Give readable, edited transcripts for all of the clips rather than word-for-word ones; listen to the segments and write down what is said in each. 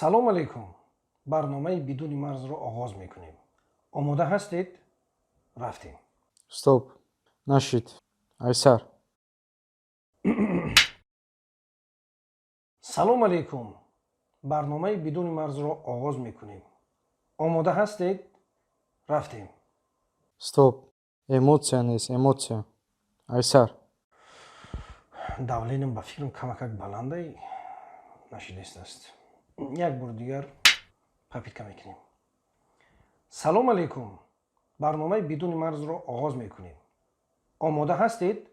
салом алейкум. барномаи бидуни марзро оғоз мекунем. омода ҳастед? рафтем. Стоп. Нашид. Айсар. салом алейкум. барномаи бидуни марзро оғоз мекунем. омода ҳастед? рафтем. Стоп. Эмоция нест, эмоция. Айсар. давленам ба филм камакак баландаи нашидест. як бор дигар попитка мекунем. салом алейкум. барномаи бидуни марзро оғоз мекунем. омода ҳастед?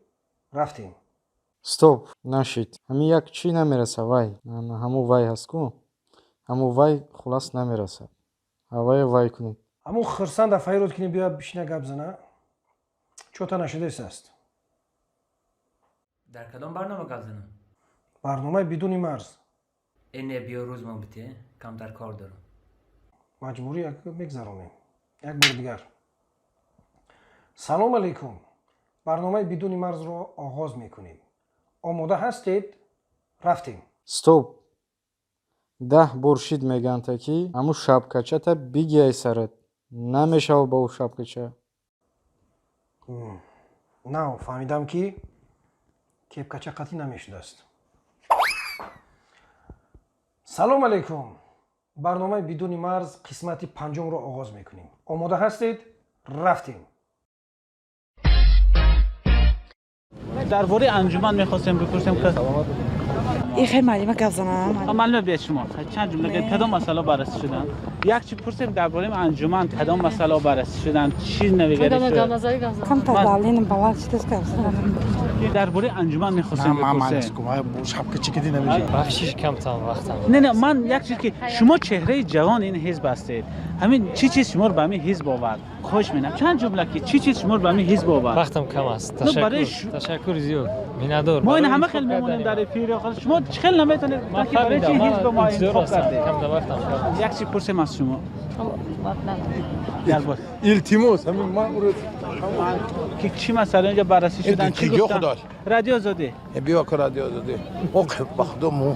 рафтем. Стоп. Нашид. Ҳамин як чӣ намераса вай? Ҳамун вай ҳаст ку? Ҳамун вай хулас намерасад. Ҳавая вай кунед. ҳамун хурсанда файрод кини биё бишина гап зана. чота нашидест. در کدام برنامه گپ زنم؟ барномаи бидуни марз. این بیا روز ما بته کم در کار دارم. маҷбурӣ як мегзаронем. як бор дигар. салом алейкум. барномаи бидуни марзро оғоз мекунем. омода ҳастед? рафтем. Стоп. 10 бор шид мегӯянд ки ҳамун шапкачата бигияй сарат. Намешава ба ӯ шапкача. на фаҳмидам ки кепкача қатъӣ намешудааст. салом алейкум. барномаи бидуни марз қисмати панҷумро оғоз мекунем. омода ҳастед? рафтем. در باره انجمن میخواستم بپرسم که این خیلی معلومه گپ زنم. معلومه بیاد شما چند جمله کدام مسئله بررسی شدن یک چی پرسیم در باره انجمن کدام مسئله بررسی شدن چی نویگری شد کم تا دالینم بالا چیز گپ زنم. در باره انجمن میخواستم بپرسم شبکه چی کدی نمیشه بخشش کم تا وقتم نه من یک چیز که شما چهره جوان این حزب هستید همین چی چیز شما رو به همین حزب آورد خوش می‌نم چند جمله که چی چیز شما رو به همین حزب آورد وقتم کم است تشکر زیاد میندور ما این همه خیلی میمونیم در پیر آخر شما خیلی نمیتونید برای چی حزب ما انتخاب کردید کم تا وقتم یک چی پرسیم از شما التماس همین من که چی مسئله اینجا بررسی شدن چی گفتن رادیو زاده بیا که رادیو زاده موقع بخدمو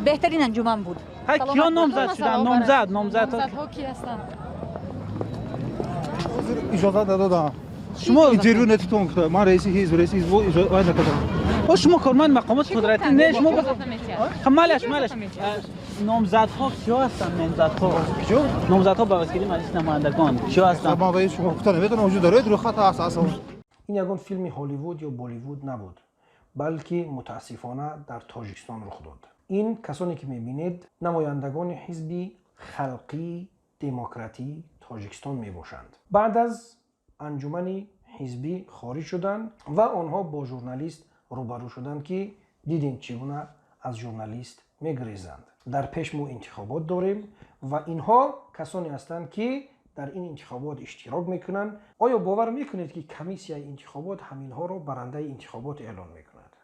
بهترین انجمن بود. ها کیا نامزد شدن نامزد ها کی هستن؟ اجازه دادم شما اینترویو نتیتون که من رئیس حزب اجازه نکردم او شما کارمند مقامات قدرتی نه شما مالش نامزدها کیا هستن نامزدها به وکیلی مجلس نمایندگان کیا هستن ما باید شما گفتن نمیدونم وجود داره رو خط اساس این یگان فیلمی هالیوود یا بالیوود نبود، بلکه متاسفانه در تاجیکستان رخ داد. این کسانی که میبینید نمایندگان حزب خلقی دموکراتی تاجیکستان میباشند. بعد از انجمن حزبی خارج شدند و آنها با ژورنالیست روبرو شدند که دیدیم چگونه از ژورنالیست میگریزند. در پیش ما انتخابات داریم و اینها کسانی هستند که در این انتخابات اشتراک میکنند. آیا باور میکنید که کمیسیای انتخابات همینها را برنده انتخابات اعلان میکند؟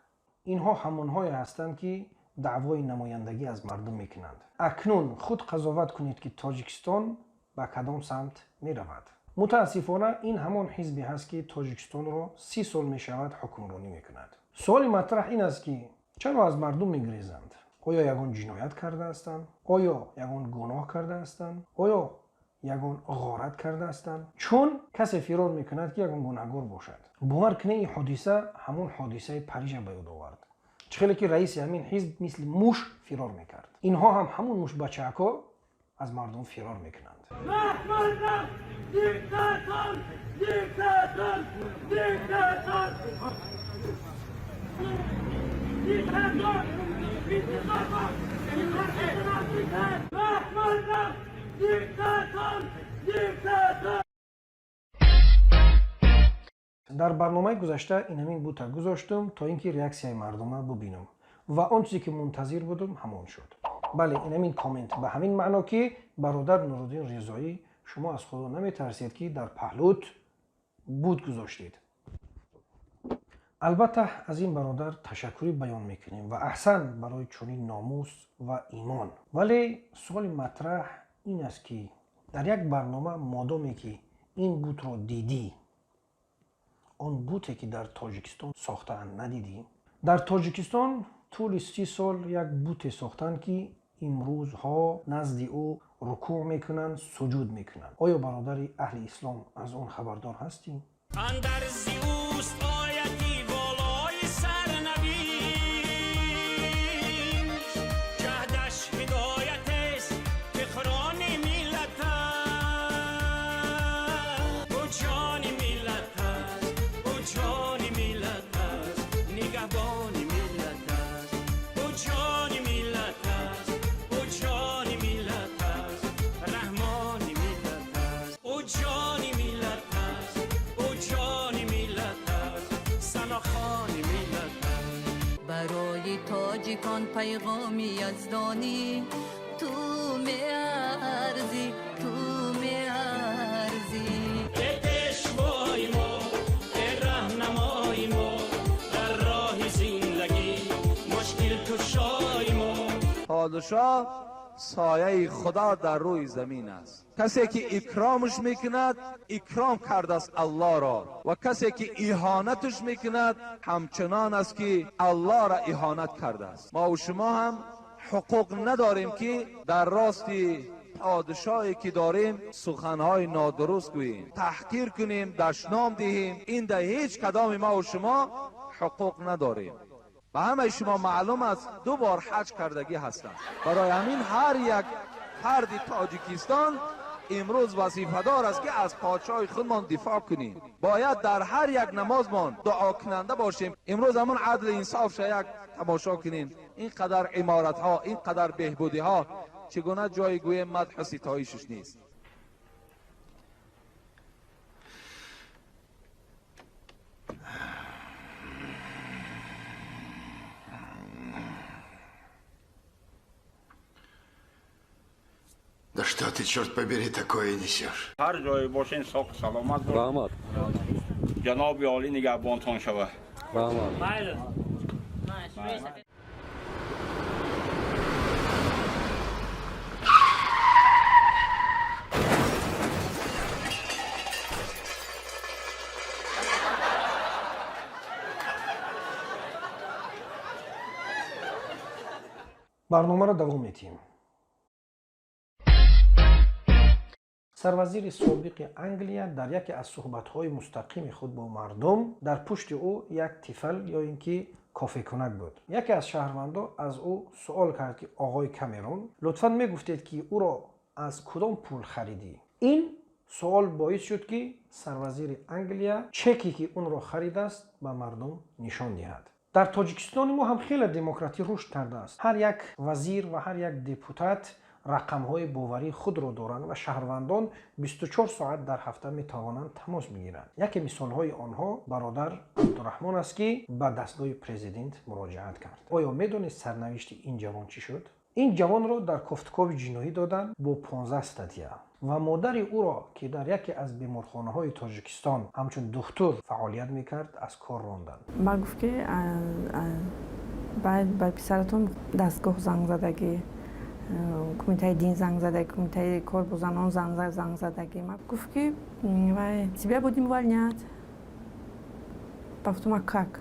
اینها همانهایی هستند که دعوای نمایندگی از مردم میکنند. اکنون خود قضاوت کنید که تاجیکستان به کدام سمت میرود. متاسفانه این همان حزبی هست که تاجیکستان را 30 سال میشود حکمرانی میکند. سوال مطرح این است که چرا از مردم میگریزند؟ آیا یگان جنایت کرده هستند؟ آیا یگان گناه کرده هستند؟ آیا یگان غارت کرده هستند؟ چون کسی فرار میکند که یگان گناهکار باشد. باور کنید این حادثه همون حادثه پریژ به یاد آورد. چخیلی که رئیس همین حزب مثل موش فرار میکرد. اینها هم همون موش بچه‌ها از مردم فرار میکنند. در برنامه گذشته اینمین بود تا گذاشتم تا اینکه ریاکسیای مردم ببینم و آن چیزی که منتظر بودم همون شد. بله اینمین کامنت به همین معنا که برادر نورالدین رضایی شما از خدا نمیترسید که در پهلوت بود گذاشتید. البته از این برادر تشکری بیان میکنیم و احسن برای چنین ناموس و ایمان. ولی سوال مطرح این است که در یک برنامه مادامی که این بوت رو دیدی آن بوتی که در تاجیکستان ساختن ندیدی؟ در تاجیکستان طول 30 سال یک بوت ساختن که امروزها نزد او رکوع میکنند، سجود میکنند. آیا برادر اهل اسلام از اون خبردار هستیم؟ اندرزی اوست آیتی والای سرنویش جهدش هدایت است فخران ملت است او جان ملت است او جان ملت است نگهبان ملت است او جان ملت است او جان ملت است رحمان ملت است او جان ملت است برای تاجیکان پیغامی یزدانی تو میارزی تو میارزی ای پیشوای ما ای راهنمای ما در راه زندگی مشکل کشای ما. پادشاه سایه خدا در روی زمین است. کسی که اکرامش میکند اکرام کرده است الله را و کسی که اهانتش میکند همچنان است که الله را اهانت کرده است. ما و شما هم حقوق نداریم که در راست پادشاهی که داریم سخنهای نادرست گوییم، تحقیر کنیم، دشنام دهیم. این در هیچ کدام ما و شما حقوق نداریم. و همه شما معلوم است 2 بار حج کردگی هستند. برای همین هر یک فرد تاجیکستان امروز وظیفه‌دار است که از پادشاه خودمان دفاع کنیم. باید در هر یک نمازمان دعا کننده باشیم. امروز همون عدل انصاف شاید تماشا کنیم. اینقدر عمارت ها، اینقدر بهبودی ها چگونه جایگوی مدح و ستایشش نیست. Да что ты, черт побери, такое несешь? هر جای باشین ساق سلامت باشین. جناب عالی نگهبانتان شود. برنامه را دوام میتیم. سروزیر سابق انگلیا در یکی از صحبت‌های مستقیم خود با مردم در پشت او یک طفل یا اینکه کافه کنک بود. یکی از شهروندان از او سوال کرد که آقای کامرون لطفاً میگفتید که او را از کدام پول خریدی؟ این سوال باعث شد که سروزیر انگلیا چکی که اون را خرید است به مردم نشان دهد. در تاجیکستان ما هم خیلی دموکراسی رشد کرده است. هر یک وزیر و هر یک دپوتات رقم‌های باوری خود را دارند و شهروندان 24 ساعت در هفته می توانند تماس بگیرند. یکی مثال‌های آنها برادر عبدالرحمن است که به دستگاه پرزیدنت مراجعت کرد. آیا می‌دانید سرنوشت این جوان چی شد؟ این جوان را در کوفتکوب جنایی دادند با 15 استاتیا و مادر او را که در یکی از بیمارخانه‌های تاجیکستان همچون دکتر فعالیت می‌کرد از کار راندند. ما گفت که بعد به پسرتون دستگاه زنگ زدگی، کمیته دین زنگ زدگی، کمیته کار با زنان زنگ زدگی. ما گفت که тебя будем увольнять. Потом как?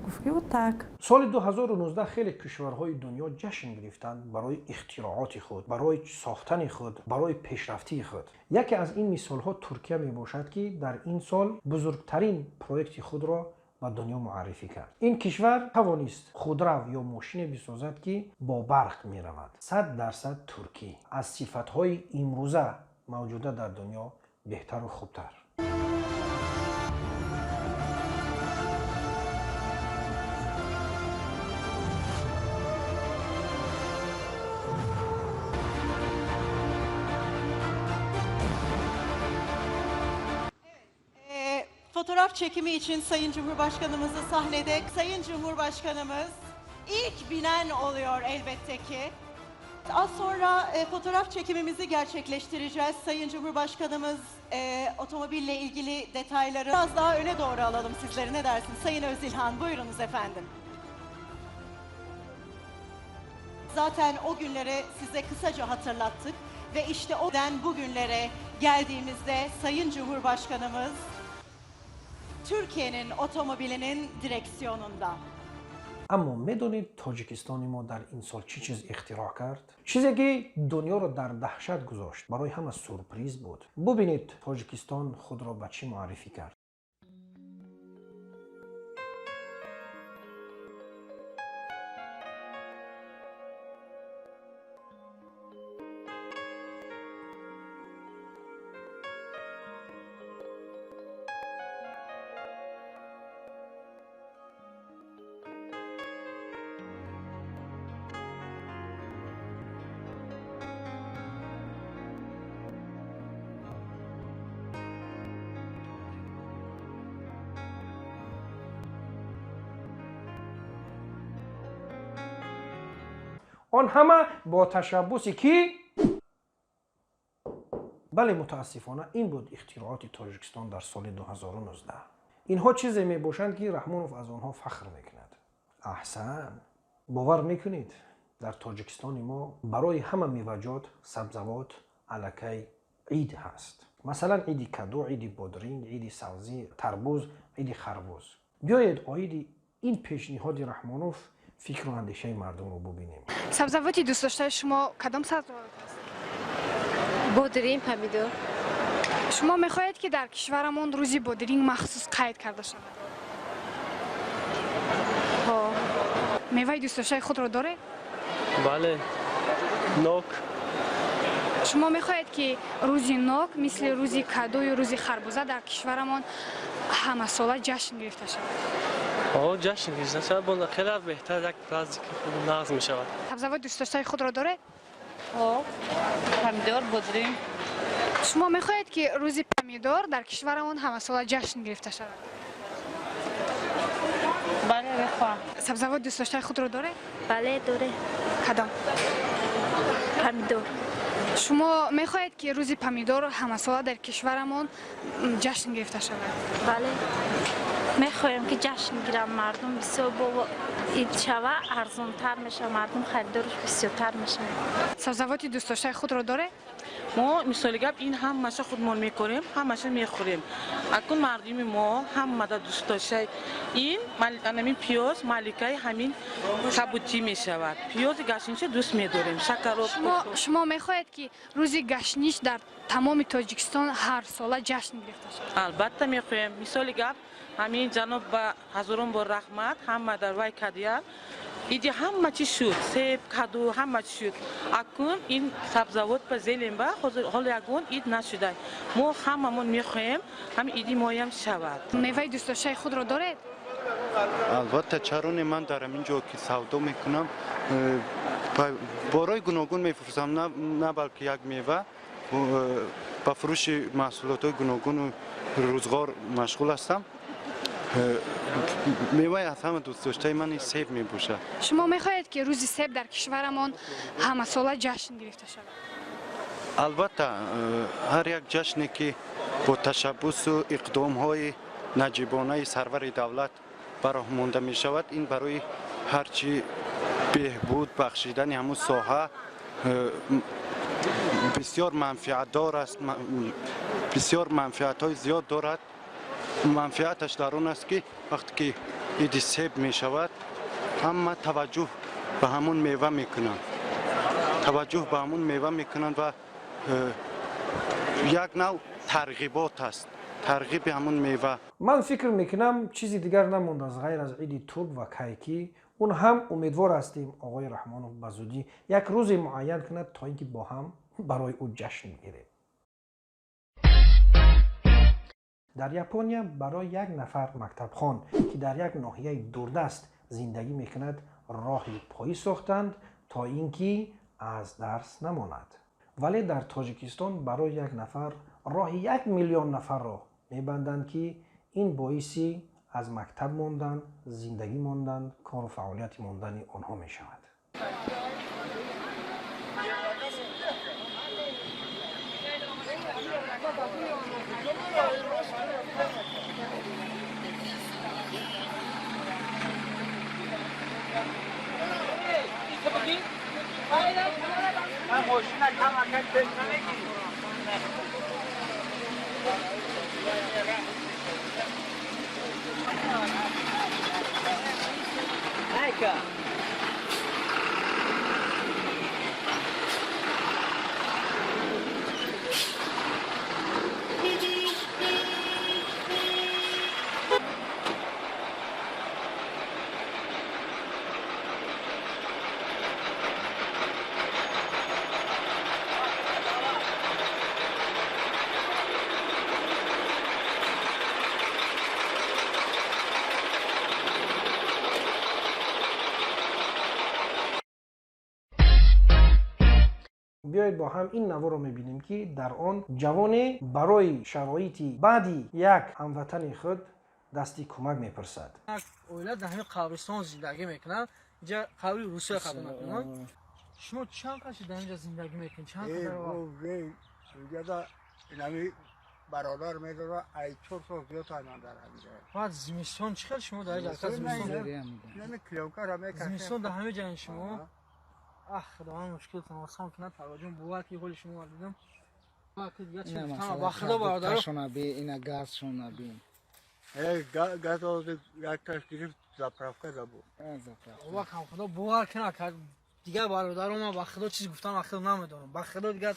گفت که так. سال 2019 خیلی کشورهای دنیا جشن گرفتند برای اختراعات خود، برای ساختن خود، برای پیشرفتی خود. یکی از این مثالها ترکیه می باشد که در این سال بزرگترین پروژه خود را به دنیا معرفی کرد. این کشور توانست خودرو یا ماشین بسازد که با برق می رود. 100% ترکی از صفتهای امروزه موجوده در دنیا بهتر و خوبتر. Fotoğraf çekimi için Sayın Cumhurbaşkanımızı sahnede. Sayın Cumhurbaşkanımız ilk binen oluyor elbette ki. Az sonra fotoğraf çekimimizi gerçekleştireceğiz. Sayın Cumhurbaşkanımız otomobille ilgili detayları biraz daha öne doğru alalım sizleri. Ne dersiniz? Sayın Özilhan buyurunuz efendim. Zaten o günleri size kısaca hatırlattık. Ve işte o yüzden bugünlere geldiğimizde Sayın Cumhurbaşkanımız Türkiye'nin otomobilinin direksiyonunda. اما میدونید تاجیکستان ما در این سال چی چیز اختراع کرد؟ چیزی که دنیا رو در دهشت گذاشت، برای همه سورپریز بود. ببینید تاجیکستان خود را به چی معرفی کرد. آن همه با تشبسی که بله متاسفانه این بود اختراعات تاجیکستان در سال 2019. اینها چیزی می باشند که رحمانوف از آنها فخر میکند. احسن. باور میکنید در تاجیکستان ما برای همه میوه‌جات، سبزوات الکی عید هست. مثلا عید کدو، عید بادرنگ، عید سبزی، تربوز، عید خربوز. بیایید عید این پیشنهاد رحمانوف فکر و اندیشه مردم رو ببینیم. سبزواتی دوست داشته شما کدام سبزوات است؟ بادرنگ، پمیدور. شما میخواهید که در کشورمون روزی بادرنگ مخصوص قید کرده شود؟ ها. میوه دوست داشته خود را داره؟ بله. نوک. شما میخواهید که روزی نوک مثل روزی کدو یا روزی خربوزه در کشورمون همه ساله جشن گرفته شود؟ جشن گرفته شود بالا خیلی بهتر یک نزدیک نقض می شود. سبزوات دوست داشته خود را داره؟ پمیدور، بادرنگ. شما میخواهید که روزی پمیدور در کشورمون همه ساله جشن گرفته شود؟ بله بخواهم. سبزوات دوست داشته خود را داره؟ بله داره. کدام؟ پمیدور. شما میخواهید که روزی پمیدور همه ساله در کشورمون جشن گرفته شود؟ بله. میخوایم که جشن گیرم مردم بسیار با عید شوه ارزانتر میشه، مردم خریدارش بسیارتر میشه. سبزواتی دوست داشته خود را داره؟ ما مثال گپ این همش خودمون میکنیم، همش میخوریم. اکنون مردم ما هم دوست داشته این همین پیاز مالکای همین کبوتی میشود. پیاز گشنیش دوست میداریم. شکر و شما میخواهید که روزی گشنیش در تمام تاجیکستان هر ساله جشن گرفته شود؟ البته میخوایم. مثال گپ همین جناب با هزاران بار رحمت همه در وای کدیار ایدی همه چی شد، سیب کدو همه چی شد. اکنون این سبزوات به زیلیم با حال یکون اید نشده. ما هممون میخوایم همین ایدی مایم شود. میوه دوست داشته خود را دارید؟ البته چرونه من دارم اینجا که سودا میکنم برای گوناگون میفروشم، نه بلکه یک میوه با فروش محصولات گوناگون و روزگار مشغول هستم. میوه از همه دوست داشته من این سیب میباشه. شما میخواهید که روزی سیب در کشورمون همه ساله جشن گرفته شود؟ البته هر یک جشنی که با تشبس و اقدام های نجیبانه سرور دولت براه مانده می شود، این برای هرچی بهبود بخشیدن همون ساحه بسیار منفعت دار است، بسیار منفعت های زیاد دارد. منفعتش در اون است که وقتی که ایدی سیب می شود همه توجه به همون میوه میکنند، توجه به همون میوه میکنند و یک نوع ترغیبات است، ترغیب همون میوه. من فکر میکنم چیزی دیگر نموند از غیر از عید ترک و کیکی. اون هم امیدوار هستیم آقای رحمانوف به زودی یک روز معین کند تا اینکه با هم برای او جشن میگیریم. در ژاپنیا برای یک نفر مکتب خوان که در یک ناحیه دوردست زندگی میکند راهی پایی ساختند تا اینکه از درس نماند. ولی در تاجیکستان برای یک نفر راه 1 میلیون نفر را میبندند که این باعثی از مکتب ماندن، زندگی ماندن، کار و فعالیت ماندن آنها میشود. که بیایید با هم این نوا رو میبینیم که در آن جوان برای شرایطی بعدی یک هموطن خود دستی کمک میپرسد. اویلا در همین قبرستان زندگی میکنن، اینجا قبری روسیه قبول نکنن. شما چند کشی در اینجا زندگی میکنید؟ چند قدر اینجا اینمی برادر میداره ای 4 سال زیاد تایمان داره اینجا. بعد زمستان چقدر شما در اینجا زمستان؟ نه کیلوکر همه کشی. زمستان در همه جای شما؟ خدا من مشکل تماسام کنه توجه بوات که قول شما دیدم. با خدا برادر شما بی اینا گاز شما بی. گاز از یک تشکیل زپرافکا دبو. وقت هم خدا باور کنه که دیگه برادر ما با خدا چیز گفتم با خدا نمیدونم. با خدا دیگه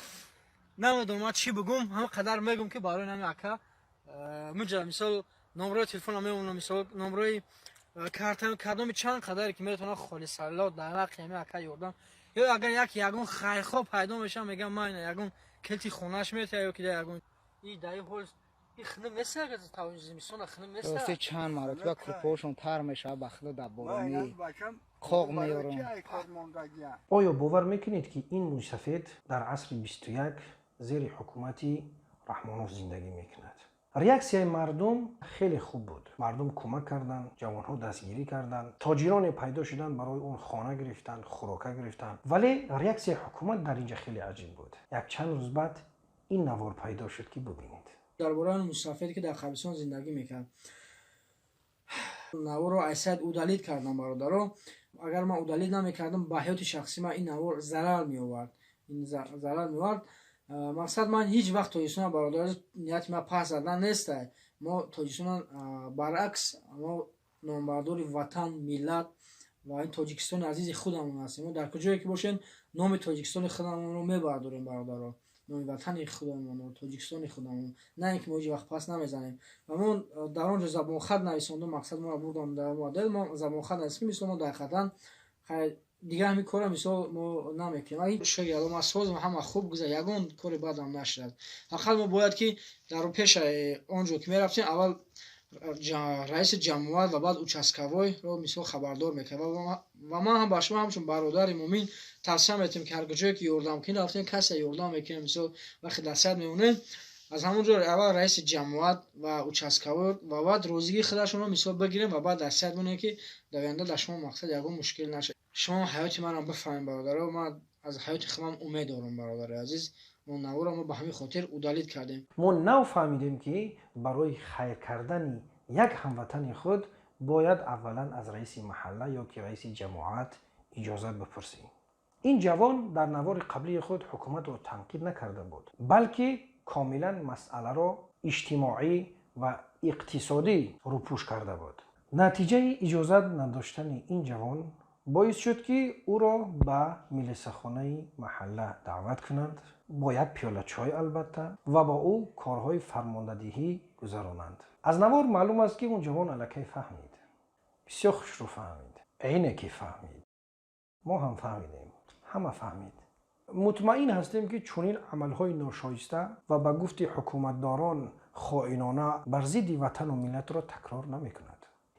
نمیدونم چی بگم، همه قدر میگم که برای نمی اکا مجرد مثال نمره تلفن میمونم، مثال نمره کارتم کدام چند قدری که میتونه خالی سرلا در وقت همه اکا یوردم. یا اگر یگون خیرخواه پیدا میشم میگم من یگون کلتی خونهش میته یا که یگون این دایی هول این خنم نیست اگر تا زمستون خنم نیست. درسته چند مرتبه کپوشون تر میشه بخدا در بارانی قاق میارم. آیا باور میکنید که این موج سفید در عصر 21 زیر حکومتی رحمانوف زندگی میکند؟ ریاکسیای مردم خیلی خوب بود. مردم کمک کردند، جوانها دستگیری کردند، تاجران پیدا شدند برای اون خانه گرفتند، خوراک گرفتند. ولی ریاکسیای حکومت در اینجا خیلی عجیب بود. یک چند روز بعد این نوار پیدا شد که ببینید. درباره مسافری که در قبرستان زندگی میکرد، نوار رو اسید اودالید کردم برادرها. اگر من اودالید نمیکردم به حیات شخصی من این نوار ضرر میآورد. این ضرر میآورد. مقصد من هیچ وقت تاجیکستان برادر نیت ما پس زدن نیست. ما تاجیکستان برعکس ما نامبردار وطن ملت و این تاجیکستان عزیز خودمون هستیم. ما در کجایی که باشین نام تاجیکستان خودمون رو میبرداریم برادرها، نام وطن خودمون رو، تاجیکستان خودمون، نه اینکه ما هیچ وقت پس نمیزنیم. و ما در اونجا زبان خط نویساندم، مقصد ما بردم در مدل ما زبان خط نویسیم مثلا در خطن دیگه همین کارا مثلا ما نمیکنیم. این شغل ما سازم همه خوب گذشت، یگون کار بعدم نشد. حالا ما باید که در پیش اونجا که میرفتیم اول رئیس جمهوریت و بعد اوچاسکوی رو مثلا خبردار میکنه و ما هم با شما همچون برادر مومن توصیه میتیم که هر جایی که یوردام کنید رفتین کسی یوردام میکنه مثلا وقتی دست میمونه از همونجا اول رئیس جمهوریت و اوچاسکوی و بعد روزی خودشون رو مثلا بگیریم و بعد دست میمونه که در آینده در شما مقصد یگون مشکل نشه. شما حیات من هم بفهمید برادرها، ما از حیات خودم امید دارم برادر عزیز. ما نوار ما به همین خاطر اودالید کردیم. ما نو فهمیدیم که برای خیر کردن یک هموطن خود باید اولا از رئیس محله یا که رئیس جماعت اجازه بپرسیم. این جوان در نوار قبلی خود حکومت را تنقید نکرده بود، بلکه کاملا مسئله را اجتماعی و اقتصادی روپوش کرده بود. نتیجه اجازه نداشتن این جوان باعث شد که او را به ملیسه‌خانه محله دعوت کنند، با یک پیاله چای البته، و با او کارهای فرماندهی گذرانند. از نوار معلوم است که اون جوان الکی فهمید، بسیار خوش رو فهمید، اینه که فهمید، ما هم فهمیدیم، همه فهمید. مطمئن هستیم که چنین عملهای ناشایسته و به گفت حکومتداران خائنانه بر ضد وطن و ملت را تکرار نمی‌کند.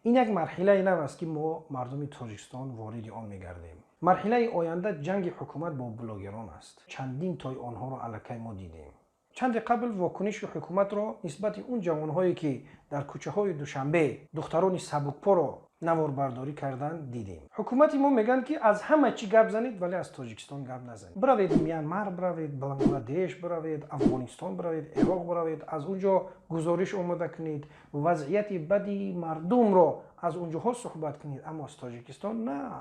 این یک مرحله نو است که ما مردم تاجیکستان وارد آن می‌گردیم. مرحله آینده جنگ حکومت با بلاگران است. چندین تای آنها را الکی ما دیدیم. چند قبل واکنش حکومت را نسبت اون جوانهایی که در کوچه‌های دوشنبه دختران سبکپا را نوار برداری کردند دیدیم. حکومت ما میگن که از همه چی گپ زنید ولی از تاجیکستان گپ نزنید. بروید میانمار، بروید بنگلادش، بروید افغانستان، بروید عراق، بروید از اونجا گزارش آماده کنید، وضعیت بدی مردم را از اونجاها صحبت کنید، اما از تاجیکستان نه.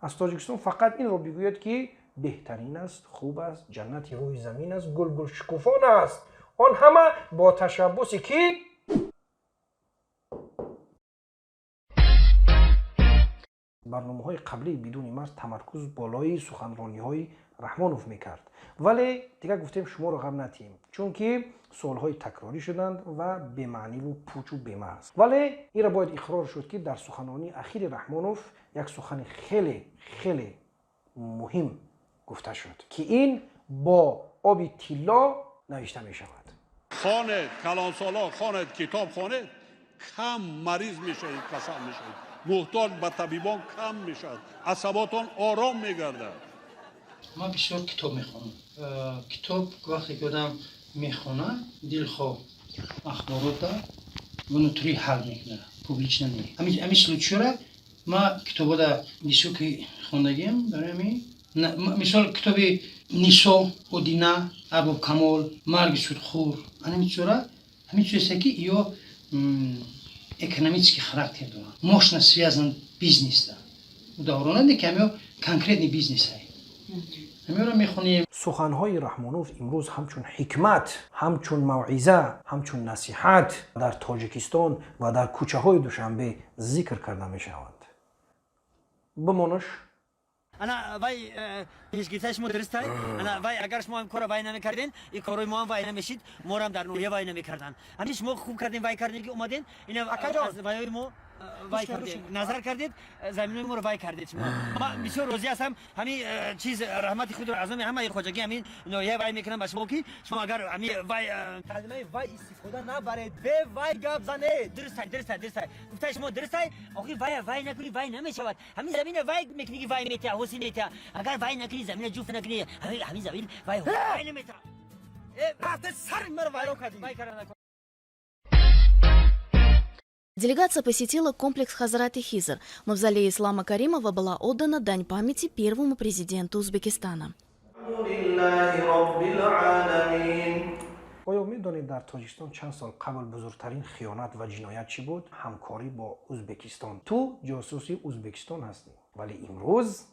از تاجیکستان فقط این را بگوید که بهترین است، خوب است، جنت روی زمین است، گل شکوفان است. آن همه با تشبثی که برنامه‌های قبلی بدون مرز تمرکز بالای سخنرانی‌های رحمانوف میکرد، ولی دیگه گفتیم شما رو غم نتیم چون که سوال‌های تکراری شدند و به معنی و پوچ و بی‌مغز. ولی این را باید اقرار شد که در سخنرانی اخیر رحمانوف یک سخن خیلی خیلی مهم گفته شد که این با آب طلا نوشته می شود. خواند کلانسالا خواند کتاب خواند کم مریض می شوید، قسم می شوید، محتاج به طبیبان کم می شود، عصباتان آرام می گردد. من بسیار کتاب می خونم. کتاب وقتی که آدم می خونه دلخواه اخبارات اونو توری حل میکنه، پوبلیش نمیکنه. امی سلوچوره ما کتابا دا بسیار که خوندگیم برای مثال کتاب نیسا اودینا ابو کمال مرگ سودخور همین چیزی که یا اکونومیcký charakter دارن ماشنا связан бізнес да удовлетворенный кемё конкретный бизнес های همین رو میخونیم. سخنهای رحمانوف امروز همچون حکمت، همچون موعظه، همچون نصیحت در تاجیکستان و در کوچه های دوشنبه ذکر کرده می شوند. بمانش انا وای هیچ گیتاش ما درست است. انا وای اگر شما این کارو وای نمیکردین این کارو ما وای نمیشید ما هم در نوریه وای نمیکردن. همین شما خوب کردین وای کردین که اومدین اینا از وای ما وای کردید نظر کردید زمین ما رو وای کردید شما. ما بسیار روزی هستم همین چیز رحمت خود از همه خواجگی همین نوریه وای میکنم با شما که شما اگر همین وای کلمه وای استفاده نبرید به وای گپ زنید. درست گفتش ما درست است. آخه وای نکنی وای نمیشود. همین زمین وای میکنی وای میته حسین میته. اگر وای نکنی زمین جوف نکنی همین زمین وای نمیته. رفت سر مرا وای کردی وای کردن. Делегация посетила комплекс Хазрат-и-Хизр. В мавзолее Ислама Каримова была отдана дань памяти первому президенту Узбекистана. آیا می‌دانید در تاجیکستان چند سال قبل بزرگترین خیانت و جنایت چی بود؟ همکاری با ازبکستان. تو جاسوسی ازبکستان هستی، ولی امروز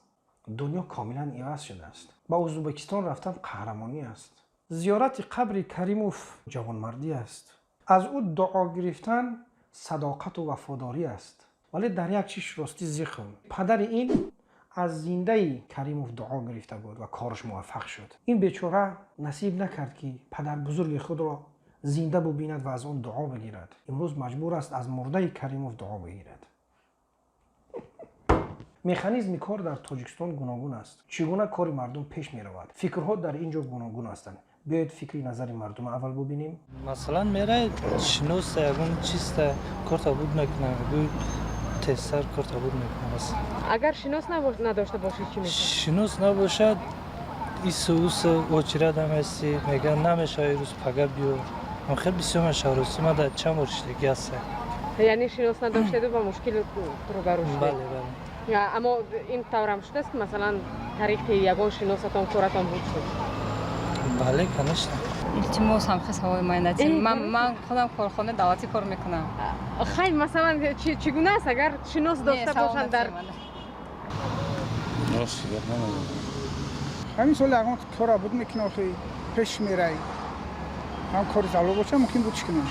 دنیا کاملا عوض شده است. با ازبکستان رفتن قهرمانی است. زیارت قبر کریموف جوانمردی است. از او دعا گرفتن صداقت و وفاداری است. ولی در یک چیز راستی ذکر، پدر این از زنده کریموف دعا گرفته بود و کارش موفق شد. این بیچاره نصیب نکرد که پدر بزرگ خود را زنده ببیند و از آن دعا بگیرد. امروز مجبور است از مرده کریموف دعا بگیرد. مکانیزم کار در تاجیکستان گوناگون است. چگونه کار مردم پیش می رود؟ فکرها در اینجا گوناگون هستند. بیاید فکری نظر مردم اول ببینیم. مثلا میره شناس یگون چیست کارتا بود میکنه گوی تستر کارتا بود میکنه. مثلا اگر شناس نداشته باشید چی میشه؟ شناس نباشد ایسوس اوچراد هم هستی میگن نمیشه روز پگه بیو. من خیلی بسیار مشاورسی ما در چند ورشتگی هستم. یعنی شناس نداشته و مشکل رو بروشته؟ بله. اما این طورم شده است که مثلا تاریخ یگان شناستان کارتان بود شد؟ بله کنشت. التماس هم خیلی هوای ماینتی. من خودم کارخانه دعوتی کار میکنم. خیلی مثلا چگونه است اگر شناس داشته باشن در همین سال اگه کار بود میکنه خیلی پیش میره. هم کار زالو باشه ممکن بود چکنه.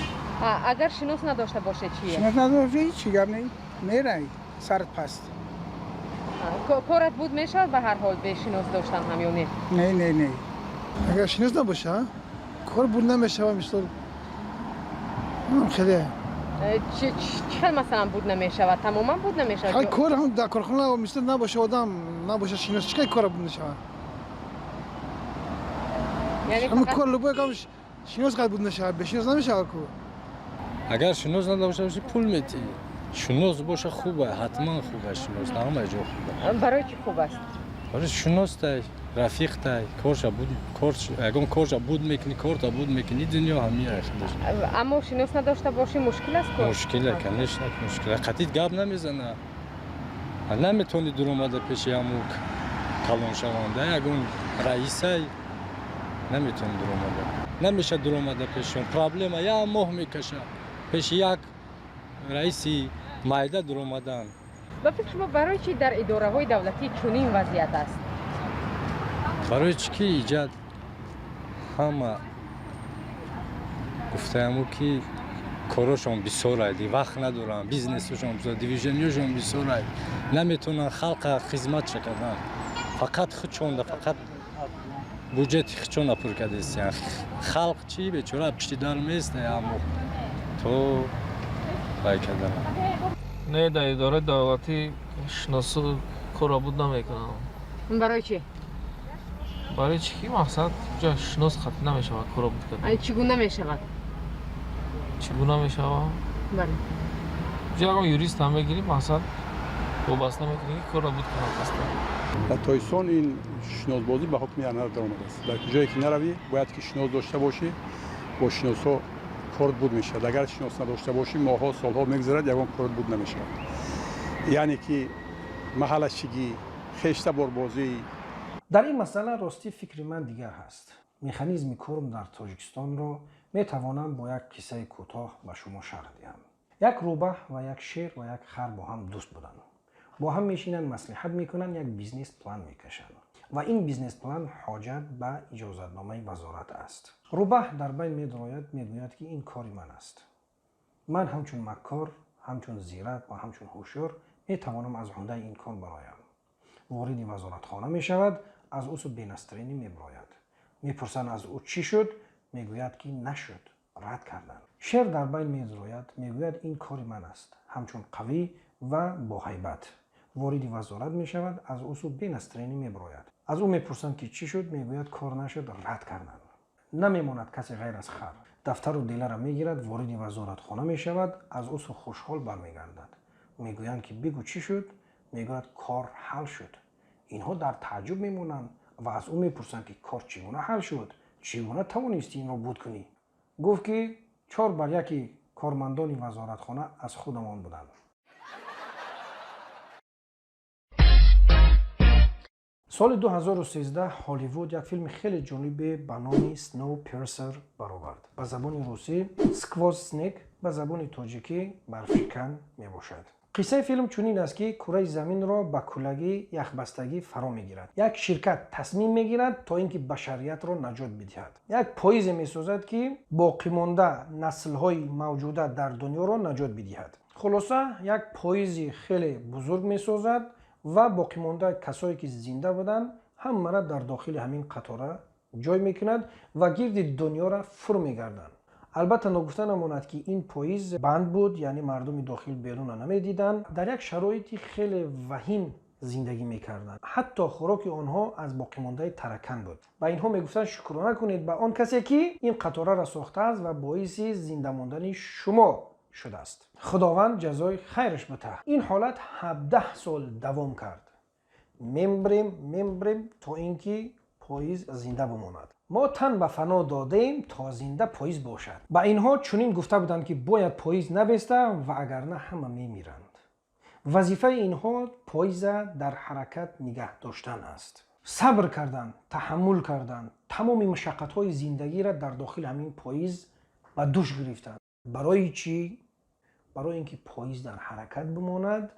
اگر شناس نداشته باشه چیه؟ شناس نداشته هیچی گپ نی میره سرت پست. کارت بود میشه به هر حال به شناس داشتن هم یا نه؟ نه. اگر شناس نباشه کار بود نمیشه و مثلا خیلی چه مثلا بود نمیشه و تماما بود نمیشه؟ خیلی کار هم در کارخانه مثلا نباشه آدم نباشه شناس چه کار بود نشه؟ یعنی همون کار لبای کامش شناس قد بود نشه به شناس نمیشه کار. اگر شناس نداشته باشی پول میتی. شناس باشه خوبه حتما خوبه شناس همه جا خوبه. برای چی خوب است؟ برای شناس تای رفیق تای کارش اگه کارش بود میکنی کارتا بود میکنی دنیا همیه خودش. اما شناس نداشته باشی مشکل است کار؟ مشکله کنش مشکله قطعی گپ نمیزنه. نمیتونی درآمد پیش همون کلان شونده اگه اون رئیسای نمیتونه درآمد نمیشه درآمد پیشون پرابلم یا ماه میکشه پیش یک رئیسی مایده درآمدن. با فکر شما برای چی در اداره های دولتی چنین وضعیت است؟ برای چی که ایجاد همه گفته‌امو که کارشون بسیاره وقت ندارن بیزنسشون بسیاره دیویژنیشون بسیاره نمیتونن خلق خدمت کردن فقط خودشون فقط بودجت خودشون پر کرده خلق چی بیچاره پشت در میست اما تو وای کردن نه در اداره دولتی شناسو کار بود نمیکنم. برای چی؟ برای چی مقصد جا شناس خط نمیشود کار بود کردن. چگونه میشود؟ چگونه میشود؟ بله. جا اگر یوریست هم بگیریم مقصد وابسته میکنیم کار بود کنم اصلا. در تایسان این شناسبازی به حکم ارنب در آمده است. در جایی که نروی باید که شناس داشته باشی با شناسا کارت بود میشود. اگر شناس نداشته باشی ماها سالها میگذرد یگان کارت بود نمیشود. یعنی که محلشگی خشته باربازی در این مسئله راستی فکر من دیگر هست. مکانیزم کورم در تاجیکستان را می توانم با یک قصه کوتاه به شما شرح دهم. یک روبه و یک شیر و یک خر با هم دوست بودند. با هم میشینن مصلحت میکنن یک بیزنس پلان میکشن و این بیزنس پلان حاجت به اجازتنامه وزارت است. روبه در بین میدراید میگوید که این کاری من است. من همچون مکار، همچون زیرک و همچون هوشیار میتوانم از عمده این کار برایم. وارد وزارتخانه میشود، از او بینسترینی میبراید. میپرسن از او چی شد؟ میگوید که نشد، رد کردن. شیر در بین میدراید میگوید این کاری من است، همچون قوی و با هیبت. وارد وزارت می شود، از او بینسترینی می براید. از او می پرسند که چی شد؟ می گوید کار نشد، رد کردند. نمیماند کسی غیر از خر. دفتر و دیله را می گیرد، وارد وزارت خانه می شود، از او خوشحال برمیگردد. می گویند که بگو چی شد؟ می گوید کار حل شد. اینها در تعجب می مانند و از او می پرسند که کار چگونه حل شد؟ چگونه توانستی این را بود کنی؟ گفت که 4-1 کارمندان وزارت خانه از خودمان بودند. سال 2013 هالیوود یک فیلم خیلی جالب به نام سنو پیرسر برآورد. به زبان روسی سکواز سنیک، به زبان تاجیکی برفشکن می باشد. قصه فیلم چنین است که کره زمین را به کلگی یخبستگی فرا میگیرد. یک شرکت تصمیم میگیرد تا اینکه بشریت را نجات بدهد. یک پاییز میسازد که باقی مانده نسل‌های موجوده در دنیا را نجات بدهد. خلاصه یک پاییز خیلی بزرگ میسازد و باقی مانده کسایی که زنده بودند همه را در داخل همین قطاره جای میکند و گرد دنیا را فرو میگردند. البته نگفته نماند که این پاییز بند بود، یعنی مردم داخل بیرون نمیدیدند. در یک شرایطی خیلی وخیم زندگی میکردند. حتی خوراک آنها از باقی مانده ترکن بود. و اینها میگفتند شکرانه کنید به آن کسی که این قطاره را ساخته است و باعث زنده ماندن شما شده است. خداوند جزای خیرش بده. این حالت 17 سال دوام کرد. میمبریم تا اینکه پاییز زنده بماند. ما تن به فنا دادیم تا زنده پاییز باشد. با اینها چنین گفته بودند که باید پاییز نبسته و اگر نه همه میمیرند. وظیفه اینها پاییز در حرکت نگه داشتن است. صبر کردند، تحمل کردند، تمام مشقت‌های زندگی را در داخل همین پاییز به دوش گرفتند. برای چی؟ برای اینکه پاییز در حرکت بماند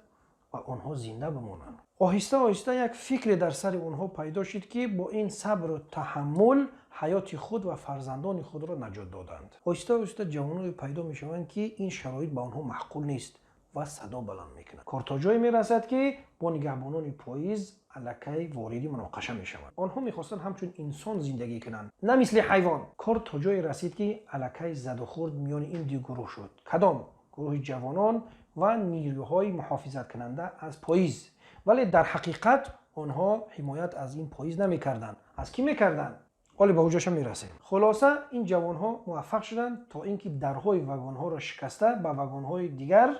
و آنها زنده بمانند. آهسته آهسته یک فکر در سر آنها پیدا شد که با این صبر و تحمل حیات خود و فرزندان خود را نجات دادند. آهسته آهسته جوانان پیدا می شوند که این شرایط به آنها معقول نیست و صدا بلند میکنند. کار تا جایی میرسد که با نگهبانان پاییز الکی وارد مناقشه می شوند. آنها میخواستند همچون انسان زندگی کنند، نه مثل حیوان. کار تا جایی رسید که الکی زد و خورد میان این دو گروه شد. کدام؟ گروه جوانان و نیروهای محافظت کننده از پاییز. ولی در حقیقت آنها حمایت از این پاییز نمیکردند. از کی میکردند؟ حالا به اوجاش میرسیم. خلاصه این جوانها موفق شدند تا اینکه درهای واگن‌ها را شکسته به واگن‌های دیگر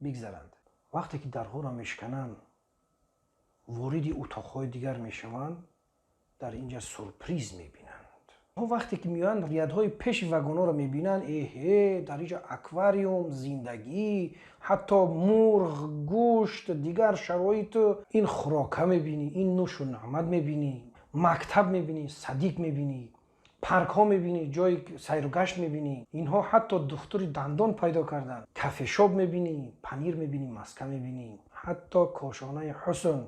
بگذرند. وقتی که درها را میشکنند وارد اتاق‌های دیگر میشوند، در اینجا سورپریز میبینند. وقتی که میان ریادهای پیش واگن‌ها را میبینند، در اینجا اکواریوم، زندگی، حتی مرغ، گوشت، دیگر شرایط، این خوراکه میبینی، این نوش و نعمت میبینی، مکتب میبینی، صدیق میبینی، پارک ها میبینی، جای سیر و گشت میبینی. اینها حتی دکتر دندان پیدا کردن. کافه شاپ میبینی، پنیر میبینی، مسکن میبینی، حتی کاشانه حسن،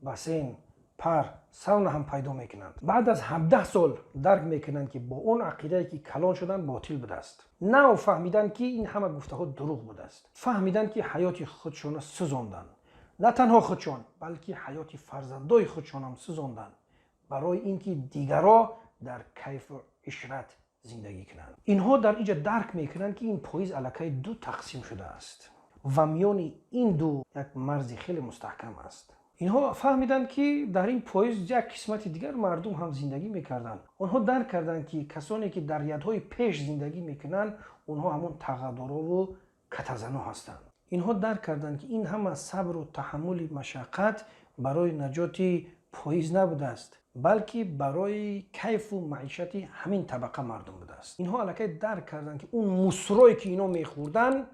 بسین، پر سر هم پیدا میکنند. بعد از 17 سال درک میکنند که با اون عقیده که کلان شدن باطل بوده است. نه فهمیدن که این همه گفته ها دروغ بوده است. فهمیدن که حیات خودشون سوزاندن. نه تنها خودشون بلکه حیات فرزندای خودشون هم سوزاندن برای اینکه دیگرها در کیف و عشرت زندگی کنند. اینها در اینجا درک میکنند که این پاییز الکی دو تقسیم شده است و میان این دو یک مرز خیلی مستحکم است. اینها فهمیدند که در این پاییز یک قسمت دیگر مردم هم زندگی میکردند. آنها درک کردند که کسانی که در یادهای پیش زندگی میکنند اونها همون تقدرها و کتزنا هستند. اینها درک کردند که این همه صبر و تحمل مشقت برای نجات پاییز نبوده است بلکه برای کیف و معیشت همین طبقه مردم بوده است. اینها الکی درک کردند که اون مصرایی که اینا میخوردن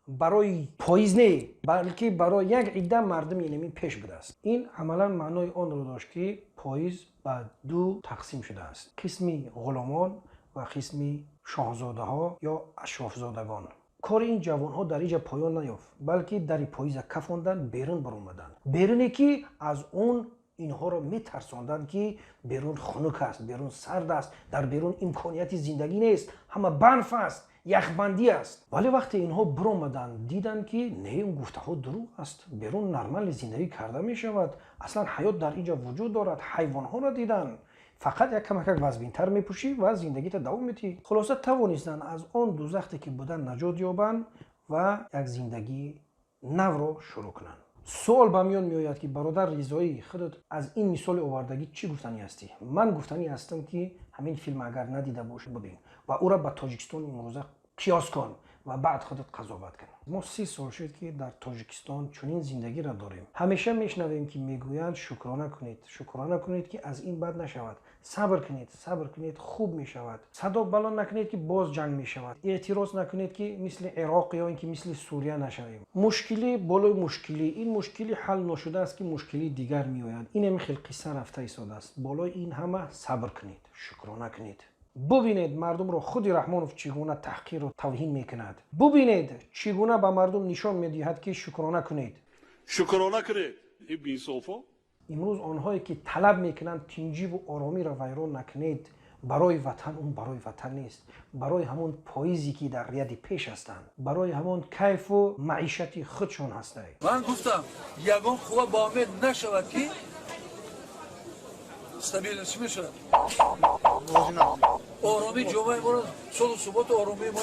برای پاییز نه بلکه برای یک عده مردم یعنی پیش بوده است. این عملا معنای آن رو داشت که پاییز به دو تقسیم شده است، قسمی غلامان و قسمی شاهزاده ها یا اشرافزادگان. کار این جوان ها در اینجا پایان نیافت بلکه در پاییز کفاندن بیرون برآمدن، بیرونی که از اون اینها را میترساندند که بیرون خنک است، بیرون سرد است، در بیرون امکانیت زندگی نیست، همه برف است، یخبندی است. ولی وقتی اینها برآمدند دیدند که نه، اون گفته ها دروغ است، بیرون نرمال زندگی کرده می شود، اصلا حیات در اینجا وجود دارد. حیوان ها را دیدند فقط یک کمک وزبین‌تر میپوشی و زندگی تا دوام میدی. خلاصه توانستند از آن دوزخی که بودن نجات یابند و یک زندگی نو را شروع کنند. سوال به میان میآید که برادر رضایی خودت از این مثال آوردگی چی گفتنی هستی؟ من گفتنی هستم که همین فیلم اگر ندیده باشی ببین و او را به تاجیکستان امروزه قیاس کن و بعد خودت قضاوت کن. ما 30 سال شد که در تاجیکستان چنین زندگی را داریم. همیشه میشنویم که میگویند شکرانه کنید که از این بد نشود، صبر کنید خوب میشود، صدا بلند نکنید که باز جنگ میشود، اعتراض نکنید که مثل عراق یا اینکه مثل سوریه نشویم. مشکلی بالای مشکلی، این مشکلی حل نشده است که مشکلی دیگر میآید. این خیلی قصه رفته ایستاده است. بالای این همه صبر کنید، شکرانه کنید. ببینید مردم را خود رحمانوف چگونه تحقیر و توهین میکند. ببینید چگونه به مردم نشان میدهد که شکرانه کنید. این بی‌انصافا امروز آنهایی که طلب میکنند تنجی و آرامی را ویران نکنید برای وطن، اون برای وطن نیست، برای همون پاییزی که در ریاد پیش هستند، برای همون کیف و معیشت خودشون هستند. من گفتم یگان خوب با امید نشود که استابیل چی میشه؟ آرامی جامعه ما را صلح و ثبات آرامی ما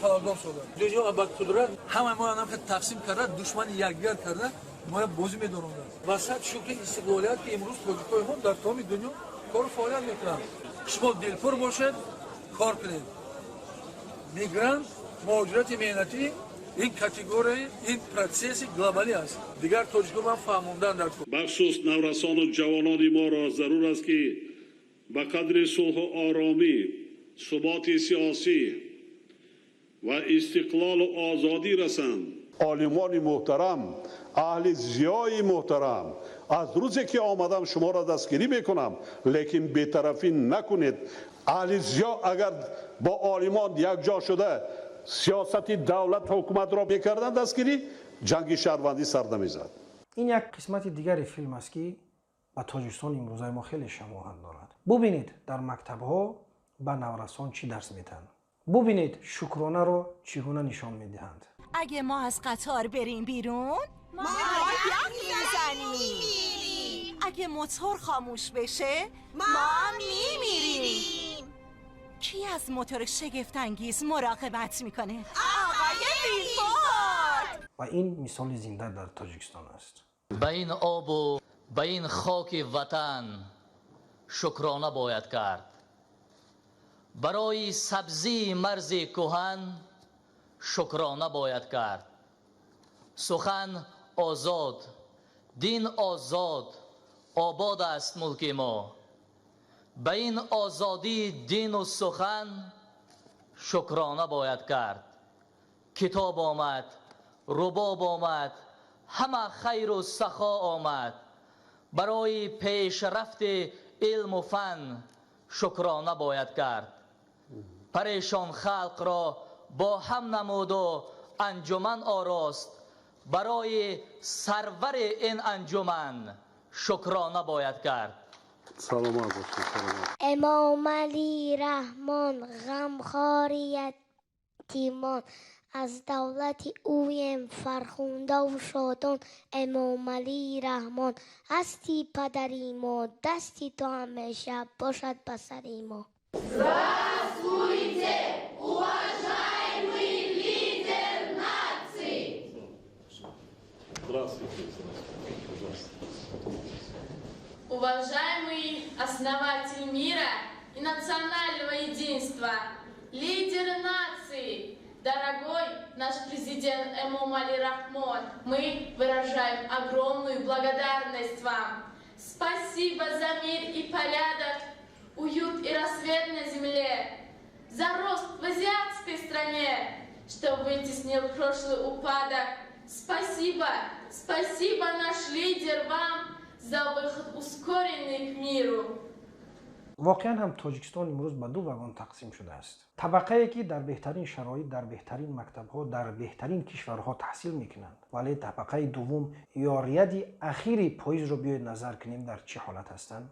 خلالدار شده. دنیا با قدرت همه ما هم که تقسیم کرده، دشمن یکدیگر کرده، ما را بازی می‌دارند. واسه شکل استقلالیت که امروز تاجیک‌های ما در تمام دنیا کار فعالیت می‌کنند. شما دلپور باشید، کار کنید. میگرانت، مهاجرت مهنتی این کاتگوری، این پروسس گلوبالی است. دیگر تاجیک‌ها هم فهموندن در بخصوص نورسان و جوانان ما را ضرور است که به قدر صلح و آرامی، ثبات سیاسی و استقلال و آزادی رسند. عالمان محترم، اهل زیای محترم، از روزی که آمدم شما را دستگیری میکنم، لیکن بی‌طرفی نکنید. اهل زیا اگر با عالمان یک جا شده سیاست دولت حکومت را میکردن دستگیری، جنگ شهروندی سر نمیزد. این یک قسمت دیگر فیلم است که با تاجیکستان امروزه ما خیلی شباهت دارد. ببینید در مکتب‌ها با نورسان چی درس میدن. ببینید شکرانه رو چگونه نشان میدهند. اگه ما از قطار بریم بیرون ما یخ میزنیم. اگه موتور خاموش بشه ما میمیریم. کی از موتور شگفت‌انگیز مراقبت میکنه؟ آقای بیلبورد. و این مثال زنده در تاجیکستان است. به این آب و به این خاک وطن شکرانه باید کرد. برای سبزی مرز کهن شکرانه باید کرد. سخن آزاد، دین آزاد، آباد است ملک ما. به این آزادی دین و سخن شکرانه باید کرد. کتاب آمد، رباب آمد، همه خیر و سخا آمد. برای پیشرفت علم و فن شکرانه باید کرد. پریشان خلق را با هم نمود و انجمن آراست. برای سرور این انجمن شکرانه باید کرد. سلامت باشید. امام علی رحمان غمخواری یتیمان از دولت اویم فرخنده و شادان. امام علی رحمان هستی پدری ما دستی تو همیشه باشد بسری ما. Здравствуйте, уважаемый лидер нации! Здравствуйте. Уважаемый основатель мира и национального единства, лидер нации, дорогой наш президент Эмом Али Рахмон, мы выражаем огромную благодарность вам. Спасибо за мир и порядок, уют и рассвет на земле, за рост в азиатской стране, что вытеснил прошлый упадок. Спасибо, спасибо, наш лидер, вам за выход ускоренный к миру. واقعا هم تاجیکستان امروز به دو واگن تقسیم شده است. طبقه‌ای که در بهترین شرایط در بهترین مکتب‌ها در بهترین کشورها تحصیل می‌کنند، ولی طبقه دوم یا ریاد اخیری پاییز رو بیاید نظر کنیم در چه حالت هستند.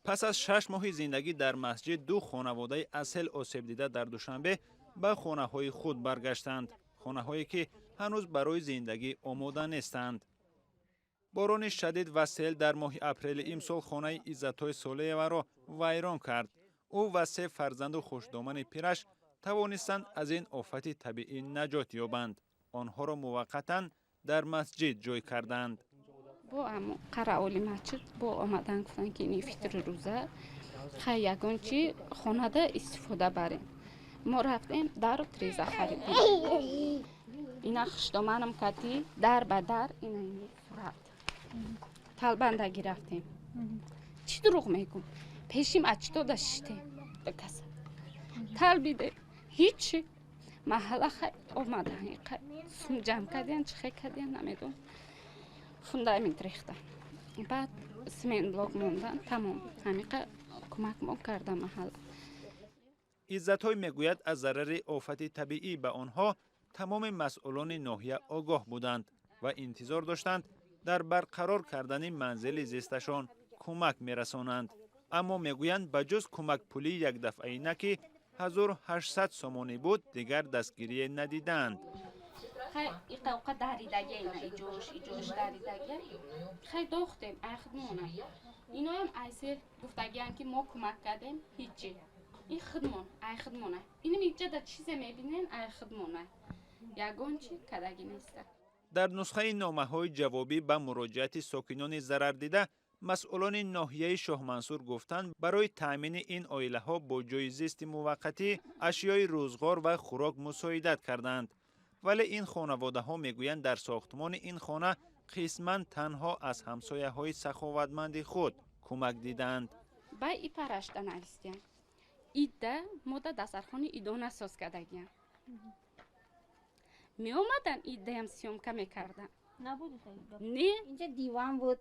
پس از 6 ماه زندگی در مسجد، دو خانواده اصل آسیب دیده در دوشنبه به خانه‌های خود برگشتند. خانه‌هایی که هنوز برای زندگی آماده نیستند. باران شدید و سیل در ماه اپریل امسال خانه عزت‌های صالحی‌وا را ویران کرد. او و 3 فرزند و خوشدامن پیرش توانستند از این آفت طبیعی نجات یابند. آنها را موقتاً در مسجد جای کردند. با قرائول مسجد با آمدن گفتن که این فطر روزه خیلی یگان چی خانه ده استفاده بریم. ما رفتیم در و تریزه خریدیم. اینا خوشدامنم کتی در به در این صورت طلبنده گرفتیم. چی دروغ میگم؟ پیشیم اچتا داشتیم بکسه طلبیده هیچی محله خیلی آمده سون جمع کردین چه خیلی کردین نمیدون فوندامنت ریختن بعد سمین بلاک موندن تمام همیقه کمک ما کرده محله. عزت‌های میگوید از ضرر آفت طبیعی به آنها تمام مسئولان ناحیه آگاه بودند و انتظار داشتند در برقرار کردن منزل زیستشان کمک میرسانند. اما میگویند بجز کمک پولی یک دفعه نکی 1800 سومانی بود دیگر دستگیری ندیدند. خیلی ایقاقا دریدگی ایجوش دریدگی خیلی داختیم اخدمونه اینا هم ایسه گفتگیان که ما کمک کردیم هیچی این خدمونه اینم اینجا در چیز میبینین خدمونه یگان چی کدگی نیسته. در نسخه نامه‌های جوابی به مراجعت ساکنان ضرر دیده مسئولان ناحیه شاه منصور گفتند برای تأمین این عائله‌ها با جای زیست موقتی اشیای روزگار و خوراک مساعدت کردند. ولی این خانواده‌ها میگویند در ساختمان این خانه قسماً تنها از همسایه‌های سخاوتمند خود کمک دیدند. با ای پرشتن هستیم. ایده مدت دسترخوان ایدونه ساز کردگیم. می اومدن ایده هم سیومکه میکردن. نبود خیلی. نه. اینجا دیوان بود.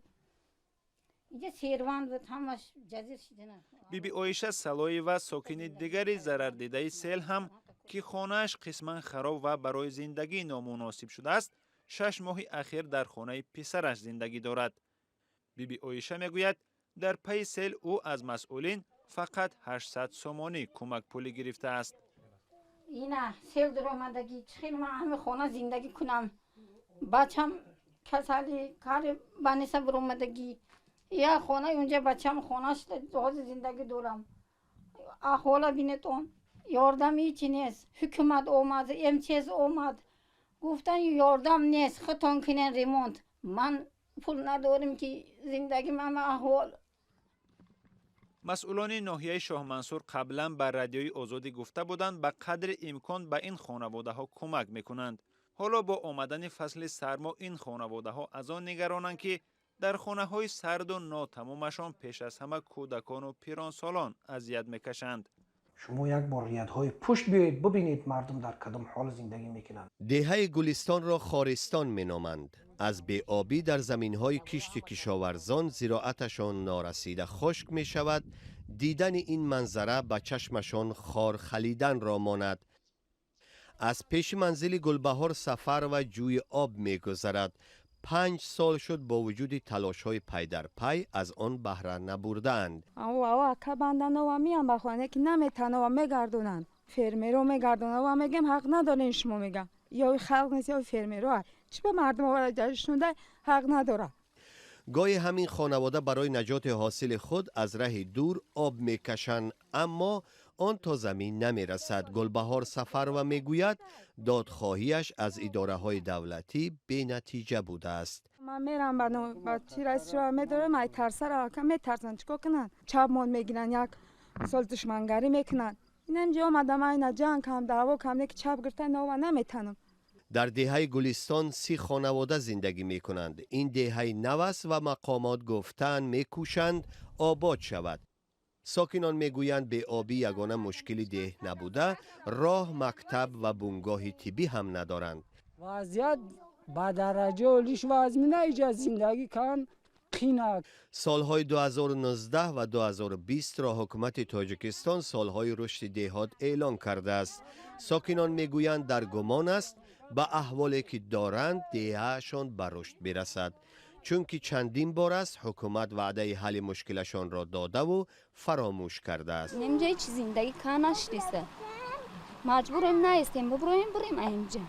اینجا سیروان بود همش جزیر شده نه. بیبی عایشه سلایی و ساکن دیگری ضرر دیده سیل هم که خانه‌اش قسماً خراب و برای زندگی نامناسب شده است 6 ماه اخیر در خانه پسرش زندگی دارد. بیبی عایشه میگوید در پی سیل او از مسئولین فقط 800 سومانی کمک پولی گرفته است. اینا سیل در آمدگی چخیل من همه خانه زندگی کنم بچم کسالی کار بانیسه بر آمدگی یا خانه اونجا بچم خانهش دوز زندگی دارم احوالا بینتون یاردم هیچی نیست حکومت آمد امتیاز آمد گفتن یاردم نیست خطان کنین ریمونت من پول ندارم که زندگی من احوال. مسئولان ناحیه شاه منصور قبلا بر رادیوی آزادی گفته بودند به قدر امکان به این خانواده ها کمک میکنند. حالا با آمدن فصل سرما این خانواده ها از آن نگرانند که در خانه های سرد و ناتمامشان پیش از همه کودکان و پیرانسالان اذیت میکشند. شما یک بار ریادهای پشت بیایید ببینید مردم در کدام حال زندگی میکنند. دهه گلستان را خارستان مینامند. از بی‌آبی در زمین‌های کشت کشاورزان زراعتشان نارسیده خشک می شود. دیدن این منظره به چشمشان خار خلیدن را ماند. از پیش منزل گلبهار سفر و جوی آب می گذرد. 5 سال شد با وجود تلاش‌های پی در پی از آن بهره نبردند. او که بندن و میان به خانه که نمیتونه و میگردونن فرمرو میگردونن و میگم حق ندارین شما میگم یا خلق نیست یا فرمرو چی به مردم آوردشون ده حق نداره. گاهی همین خانواده برای نجات حاصل خود از راه دور آب میکشند اما آن تا زمین نمیرسد. گلبهار سفر و میگوید دادخواهیش از اداره های دولتی بی نتیجه بوده است. من میرم با چی رئیس شورا میدارم ای ترسر که میترسن چیکار کنن چپ مون میگیرن یک سال دشمنگری میکنن اینجا آمدم اینا جنگ کم دعوا کم که چپ گرفتن و نمیتونم. در دهه گلستان 30 خانواده زندگی می کنند. این دهه نو است و مقامات گفتن می کوشند آباد شود. ساکنان می گویند به آبی یگانه مشکلی ده نبوده، راه، مکتب و بنگاه طبی هم ندارند. وضعیت با درجه اولیش وضع نه زندگی کن قینه. سالهای 2019 و 2020 را حکومت تاجیکستان سالهای رشد دهات اعلان کرده است. ساکنان می گویند در گمان است به احوالی که دارند دههشان به رشد برسد، چون که چندین بار است حکومت وعده حل مشکلشان را داده و فراموش کرده است. اینجا هیچ زندگی کناش نیست، مجبوریم نیستیم بریم اینجا.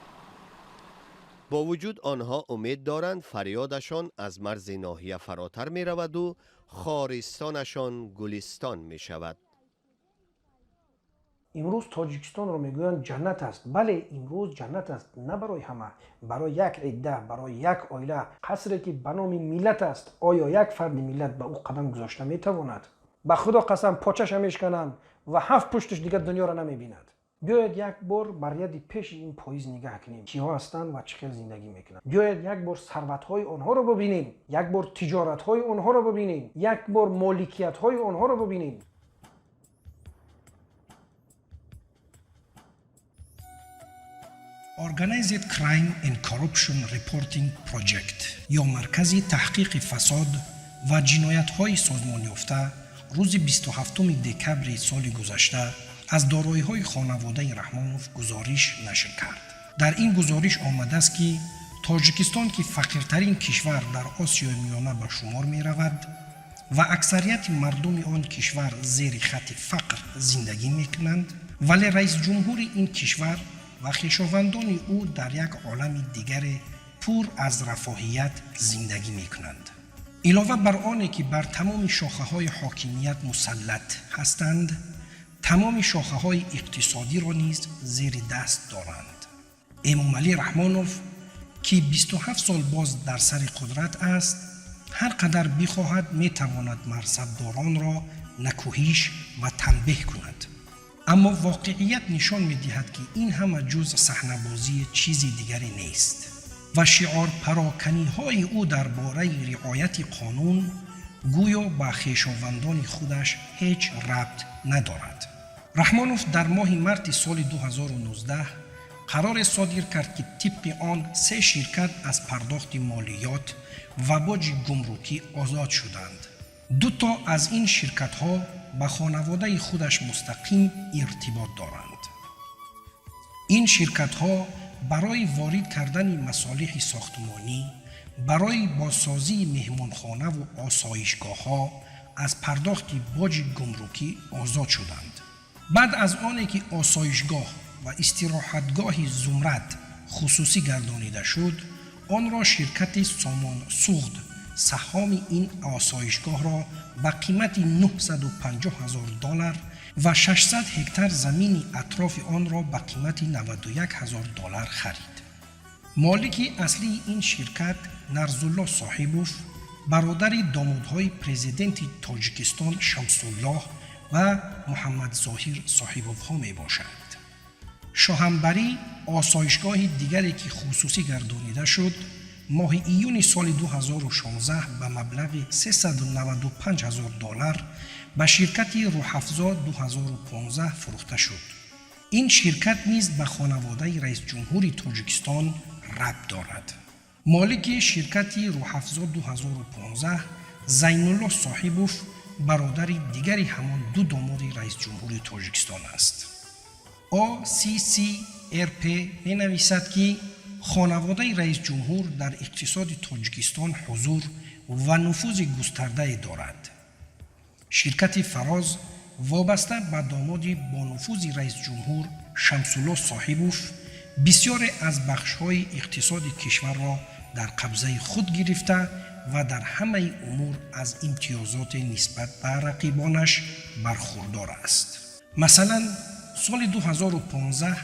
با وجود آنها امید دارند فریادشان از مرز ناحیه فراتر می رود و خارستانشان گلستان می شود. امروز تاجیکستان رو میگویند جنت است. بله امروز جنت است، نه برای همه، برای یک عده، برای یک عائله. قصری که به نام ملت است، آیا یک فرد ملت به او قدم گذاشته میتواند؟ به خدا قسم پاچش میشکنند و 7 پشتش دیگر دنیا را نمیبیند. بیاید یک بار بر ید پیش این پاییز نگاه کنیم کیها هستند و چه زندگی میکنند. بیاید یک بار ثروت‌های آنها رو ببینیم، یک بار تجارت‌های آنها رو ببینیم، یک بار مالکیت‌های آنها رو ببینیم. Organized Crime and Corruption Reporting Project یا مرکز تحقیق فساد و جنایت‌های سازمان یافته روز 27 دکبر سال گذشته از دارایی‌های خانواده رحمانوف گزارش نشر کرد. در این گزارش آمده است که تاجیکستان که فقیرترین کشور در آسیای میانه به شمار می رود و اکثریت مردم آن کشور زیر خط فقر زندگی می کنند، ولی رئیس جمهور این کشور و خویشاوندان او در یک عالم دیگر پر از رفاهیت زندگی می کنند. علاوه بر آنی که بر تمام شاخه‌های حاکمیت مسلط هستند، تمام شاخه‌های اقتصادی را نیز زیر دست دارند. امامعلی رحمانوف که 27 سال باز در سر قدرت است، هر قدر بخواهد می تواند منصبداران را نکوهش و تنبیه کند. اما واقعیت نشان می دهد که این همه جز صحنه‌بازی چیزی دیگری نیست و شعار پراکنی های او درباره رعایت قانون گویا با خویشاوندان خودش هیچ ربط ندارد. رحمانوف در ماه مارس سال 2019 قرار صادر کرد که طبق آن 3 شرکت از پرداخت مالیات و باج گمرکی آزاد شدند. 2 تا از این شرکت ها با خانواده خودش مستقیم ارتباط دارند. این شرکت ها برای وارد کردن مصالح ساختمانی، برای بازسازی مهمانخانه و آسایشگاه ها از پرداخت باج گمرکی آزاد شدند. بعد از آنی که آسایشگاه و استراحتگاه زمرد خصوصی گردانیده شد، آن را شرکت سامان سوخت سهام این آسایشگاه را با قیمت $950,000 و 600 هکتار زمین اطراف آن را با قیمت $91,000 خرید. مالک اصلی این شرکت نرزالله صاحبوف برادر دامادهای پرزیدنت تاجیکستان شمسالله و محمد ظاهر صاحبوف ها می باشد. شاهنبری آسایشگاه دیگری که خصوصی گردانیده شد ماه ایون سال 2016 به مبلغ $395,000 به شرکت روحافزا 2015 فروخته شد. این شرکت نیز به خانواده رئیس جمهور تاجیکستان ربط دارد. مالک شرکت روحافزا 2015 زین الله صاحبوف برادر دیگری همان 2 داماد رئیس جمهور تاجیکستان است. ACCRP می نویسد که خانواده رئیس جمهور در اقتصاد تاجیکستان حضور و نفوذ گسترده دارد. شرکت فراز وابسته به داماد با نفوذ رئیس جمهور شمس‌الله صاحبوف بسیار از بخش‌های اقتصاد کشور را در قبضه خود گرفته و در همه امور از امتیازات نسبت به رقیبانش برخوردار است. مثلا سال 2015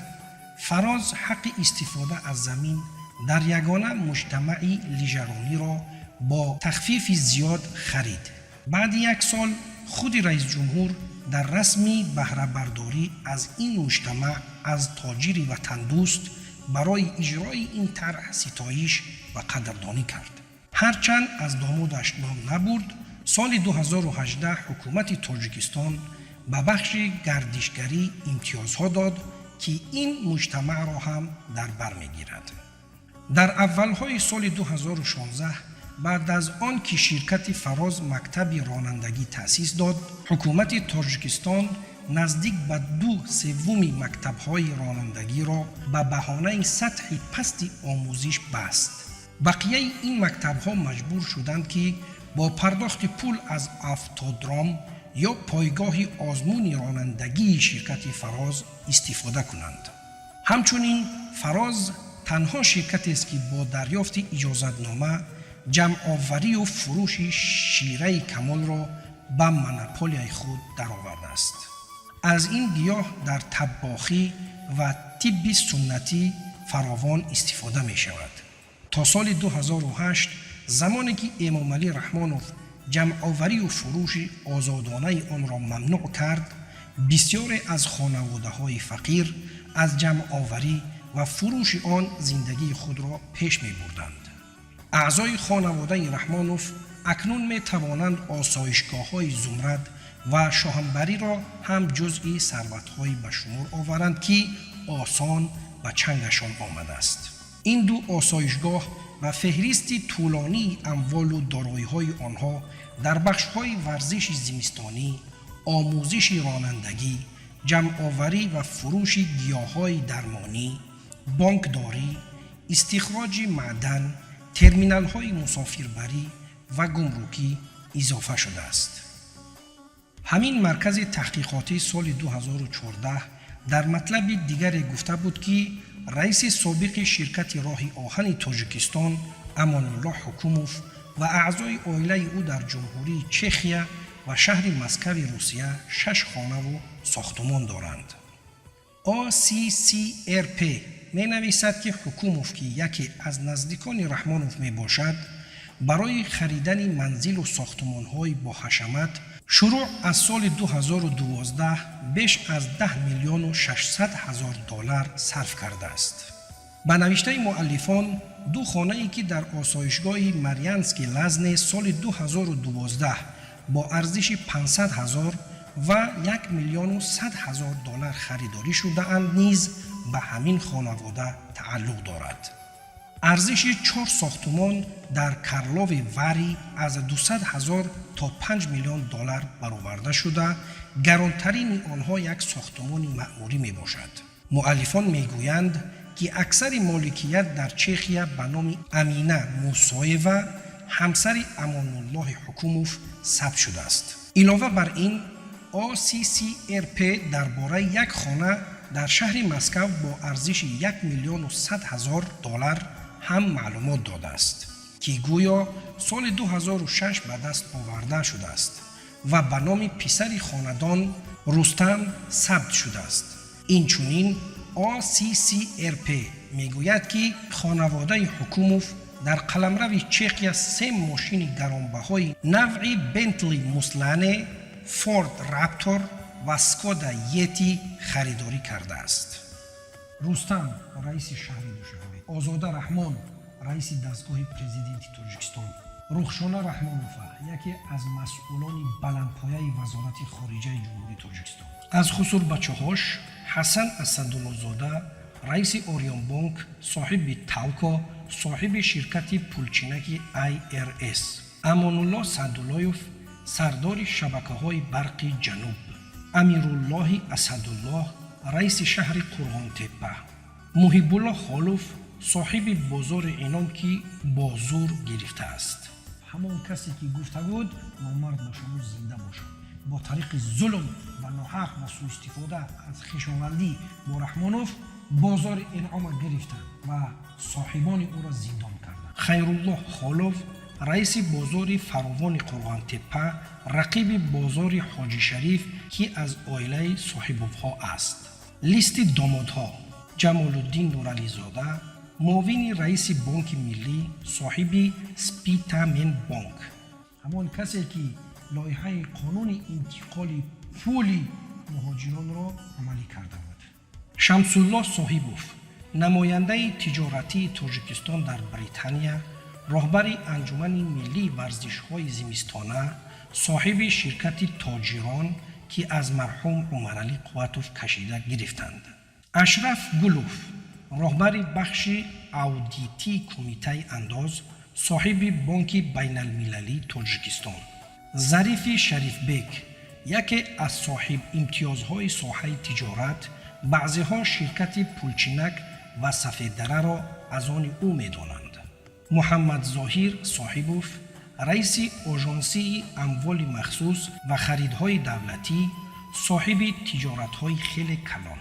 فراز حق استفاده از زمین در یگانه مجتمع لیژرانی را با تخفیف زیاد خرید. بعد یک سال خود رئیس جمهور در رسمی بهره برداری از این مجتمع از تاجر وطن دوست برای اجرای این طرح ستایش و قدردانی کرد. هرچند از دامادش نام نبرد، سال 2018 حکومت تاجیکستان به بخش گردشگری امتیازها داد که این مجتمع را هم در بر میگیرد. در اولهای سال 2016 بعد از آن که شرکت فراز مکتب رانندگی تأسیس داد، حکومت تاجیکستان نزدیک به 2/3 مکتب‌های رانندگی را به بهانه سطح پست آموزش بست. بقیه این مکتب‌ها مجبور شدند که با پرداخت پول از автодром یا پایگاه آزمون رانندگی شرکت فراز استفاده کنند. همچنین فراز تنها شرکتی است که با دریافت اجازتنامه جمع آوری و فروش شیره کمال را به مونوپولی خود درآورده است. از این گیاه در طباخی و طب سنتی فراوان استفاده می شود. تا سال 2008 زمانی که امام علی رحمانوف جمع آوری و فروش آزادانه آن را ممنوع کرد، بسیاری از خانواده های فقیر از جمع آوری و فروش آن زندگی خود را پیش می بردند. اعضای خانواده رحمانوف اکنون می توانند آسایشگاه های زمرد و شاهنبری را هم جزئی ثروت های به شمار آورند که آسان به چنگشان آمده است. این دو آسایشگاه و فهرستی طولانی اموال و دارایی های آنها در بخش های ورزش زمستانی، آموزش رانندگی، جمع آوری و فروش گیاهای درمانی، بانکداری، استخراج معدن، ترمینال های مسافربری و گمرکی اضافه شده است. همین مرکز تحقیقاتی سال 2014 در مطلب دیگر گفته بود که رئیس سابق شرکت راه آهن تاجیکستان امان الله حکوموف و اعضای عائله او در جمهوری چخیا و شهر مسکو روسیه 6 خانه و ساختمان دارند. ACCRP می نویسد که حکوموف که یکی از نزدیکان رحمانوف می باشد، برای خریدن منزل و ساختمان های با حشمت شروع از سال 2012 بیش از 10 میلیون و 600 هزار دلار صرف کرده است. به نوشته مؤلفان، 2 خانه‌ای که در آسایشگاه مریانسک لزن سال 2012 با ارزش 500 هزار و 1 میلیون و 100 هزار دلار خریداری شده اند نیز به همین خانواده تعلق دارد. ارزش 4 ساختمان در کارلوف وری از 200 هزار تا 5 میلیون دلار برآورده شده، گرانترین آنها یک ساختمان معمولی می باشد. مؤلفان می گویند که اکثر مالکیت در چخیا به نام امینه موسایوا همسر امان الله حکوموف ثبت شده است. علاوه بر این، ACCRP درباره یک خانه در شهر مسکو با ارزش 1 میلیون و 100 هزار دلار هم معلومات داده است که گویا سال 2006 به دست آورده شده است و به نام پسر خاندان رستم ثبت شده است. این چنین ACCRP میگوید که خانواده حکوموف در قلمرو چخیا 3 ماشین گرانبهای نوع بنتلی مسلانه، فورد رپتور و سکودا یتی خریداری کرده است. رستم رئیس شهری دوشهره، آزاده رحمان رئیس دستگاه پرزیدنتی تاجیکستان، رخشانه رحمانوفا یکی از مسئولان بلندپایه وزارت خارجه جمهوری تاجیکستان. از خصوص بچه‌هاش حسن اسدالله زاده رئیس اوریون بانک، صاحب تالکو، صاحب شرکت پولچینک IRS، امان الله سعداللهیوف سردار شبکه‌های برق جنوب، امیرالله اسدالله رئیس شهر قرغان تپه، محب الله خالوف صاحب بازار اینام که با زور گرفته است. همون کسی که گفته بود نامرد باشم و زنده باشم، با طریق ظلم و ناحق و سوء استفاده از خویشاوندی با رحمانوف بازار اینام گرفتند و صاحبان او را زندان کردند. خیرالله خالوف رئیس بازار فراوان قرغان تپه رقیب بازار حاجی شریف که از عائله صاحبوفها است. لیست دامادها: جمال الدین نورعلی زاده معاون رئیس بانک ملی صاحب سپیتامن بانک، همان کسی که لایحه قانون انتقال پول مهاجران را عملی کرده بود. شمس الله صاحبوف نماینده تجارتی تاجیکستان در بریتانیا، راهبر انجمن ملی ورزش‌های زمستانه، صاحب شرکت تاجران که از مرحوم عمرعلی قوتوف کشیده گرفتند. اشرف گلوف راهبر بخش اودیتی کمیته انداز، صاحب بانک بین المللی تاجیکستان. ظریف شریف بیگ یکی از صاحب امتیازهای ساحه تجارت، بعضیها شرکت پولچینک و سفید دره را از آن او می‌دانند. محمد ظاهر صاحبوف رئیس آژانسی اموال مخصوص و خریدهای دولتی، صاحب تجارت‌های خیلی کلان.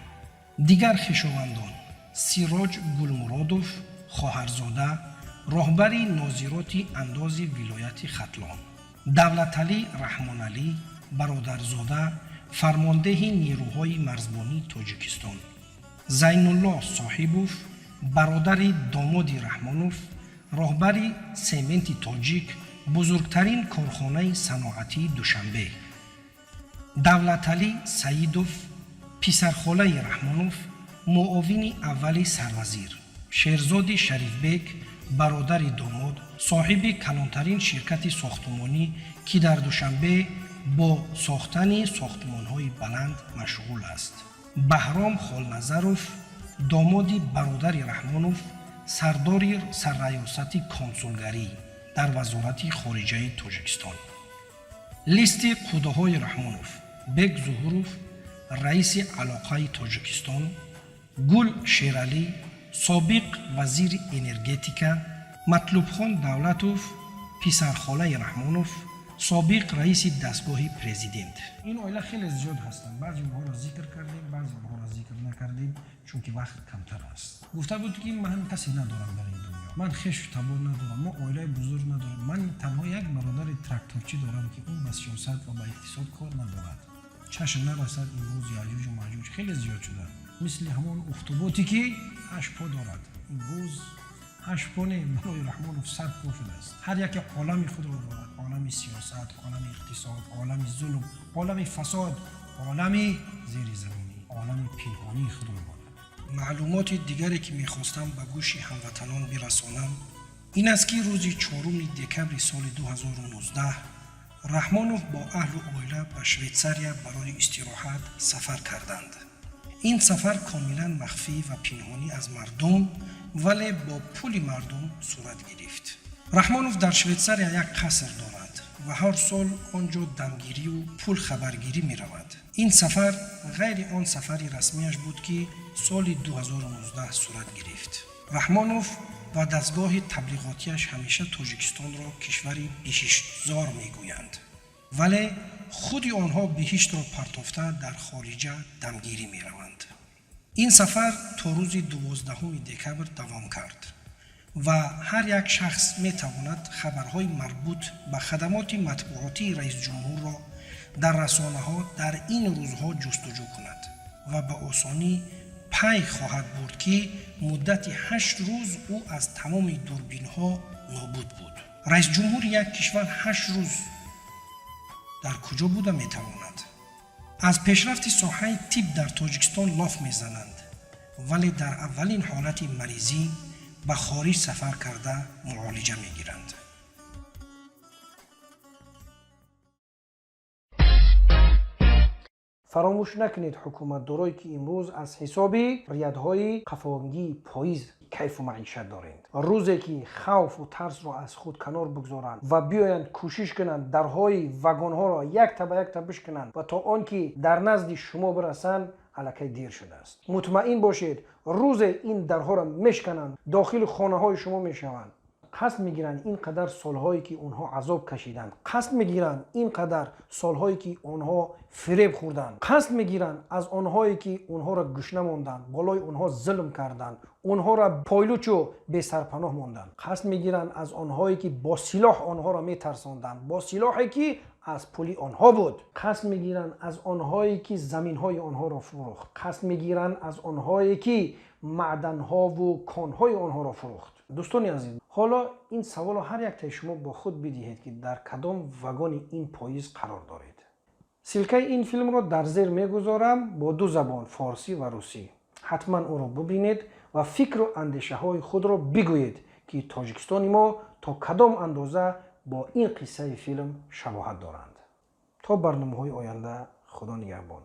دیگر خویشاوندان: سیراج گلمرادوف خواهرزاده راهبر ناظرات انداز ولایت ختلان، دولتعلی رحمانعلی برادرزاده فرمانده نیروهای مرزبانی تاجیکستان، زین الله صاحبوف برادر داماد رحمانوف راهبر سمنت تاجیک بزرگترین کارخانه صنعتی دوشنبه، دولتعلی سعیدوف پسرخاله رحمانوف معاون اول سروزیر، شیرزاد شریف بیگ برادر داماد صاحب کلانترین شرکت ساختمانی که در دوشنبه با ساختن ساختمان‌های بلند مشغول است، بهرام خالنظروف داماد برادر رحمانوف سردار سرریاست کنسولگری در وزارت خارجه تاجیکستان. لیست قدهای رحمانوف: بیگ ظهوروف رئیس علاقه تاجیکستان، گل شیرعلی سابق وزیر انرژتیکا، مطلوب خان دولتوف پسرخاله رحمانوف سابق رئیس دستگاه پرزیدنت. این عائله خیلی زیاد هستند. بعضی اونها را ذکر کردیم، بعضی اونها را ذکر نکردیم چون که وقت کمتر است. گفته بود که من کسی ندارم در این دنیا، من خویش تبار ندارم، ما عائله بزرگ ندارم، من تنها یک برادر تراکتورچی دارم که اون به سیاست و به اقتصاد کار ندارد. چشم نرسد امروز یاجوج و ماجوج خیلی زیاد شدند، مثل همون اخطبوطی که 8 پا دارد. امروز 8 پا برای رحمانوف 100 پا شده است. هر یک عالم خود را دارد: عالم سیاست، عالم اقتصاد، عالم ظلم، عالم فساد، عالم زیر زمینی، عالم پنهانی خود را دارد. معلومات دیگری که می‌خواستم به گوش هموطنان برسانم این است که روز 4 دکمبر سال 2019 رحمانوف با اهل و عائله به شویتزاریا برای استراحت سفر کردند. این سفر کاملا مخفی و پنهانی از مردم ولی با پول مردم صورت گرفت. رحمانوف در شویتزاریا یک قصر دارد و هر سال آنجا دمگیری و پول خبرگیری می رود. این سفر غیر آن سفری رسمیش بود که سال 2019 صورت گرفت. رحمانوف و دستگاه تبلیغاتیش همیشه تاجیکستان را کشوری بهشتزار می گویند، ولی خود آنها بهشت را پرتافته در خارج دمگیری می روند. این سفر تا روز 12 دکمبر دوام کرد و هر یک شخص می تواند خبرهای مربوط به خدمات مطبوعاتی رئیس جمهور را در رسانه ها در این روزها جستجو کند و به آسانی پی خواهد برد که مدت 8 روز او از تمام دوربین ها نابود بود. رئیس جمهور یک کشور 8 روز در کجا بوده می تواند؟ از پیشرفت ساحه طب در تاجیکستان لاف می زنند، ولی در اولین حالت مریضی به خارج سفر کرده معالجه می گیرند. فراموش نکنید حکومت دارایی که امروز از حساب ریادهای قفانگی پاییز کیف و معیشت دارند، روزی که خوف و ترس را از خود کنار بگذارند و بیایند کوشش کنند درهای واگن ها را یک تا به یک تا بشکنند و تا آنکه در نزد شما برسند الکی دیر شده است. مطمئن باشید روز این درها را میشکنند، داخل خانه های شما میشوند. قصد میگیرند اینقدر سالهایی که اونها عذاب کشیدند، قصد میگیرند اینقدر سالهایی که اونها فریب خوردند، قصد میگیرند از آنهایی که اونها را گشنه ماندند، بالای اونها ظلم کردند، اونها را پایلوچ و بی سرپناه ماندند، قصد میگیرند از آنهایی که با سلاح آنها را میترساندند، با سلاحی که از پولی آنها بود، قصد میگیرند از آنهایی که زمینهای آنها را فروخت، قصد میگیرند از آنهایی که معدنها و کانهای آنها را فروخت. دوستان عزیز، حالا این سوال هر یک تا شما با خود بدهید که در کدام وگان این پاییز قرار دارید. سیلکه این فیلم را در زیر میگذارم با دو زبان، فارسی و روسی. حتما او را ببینید و فکر و اندیشه های خود را بگویید که تاجیکستان ما تا کدام اندازه با این قصه فیلم شباهت دارند. تا برنامه های آینده، خدا نگهبان.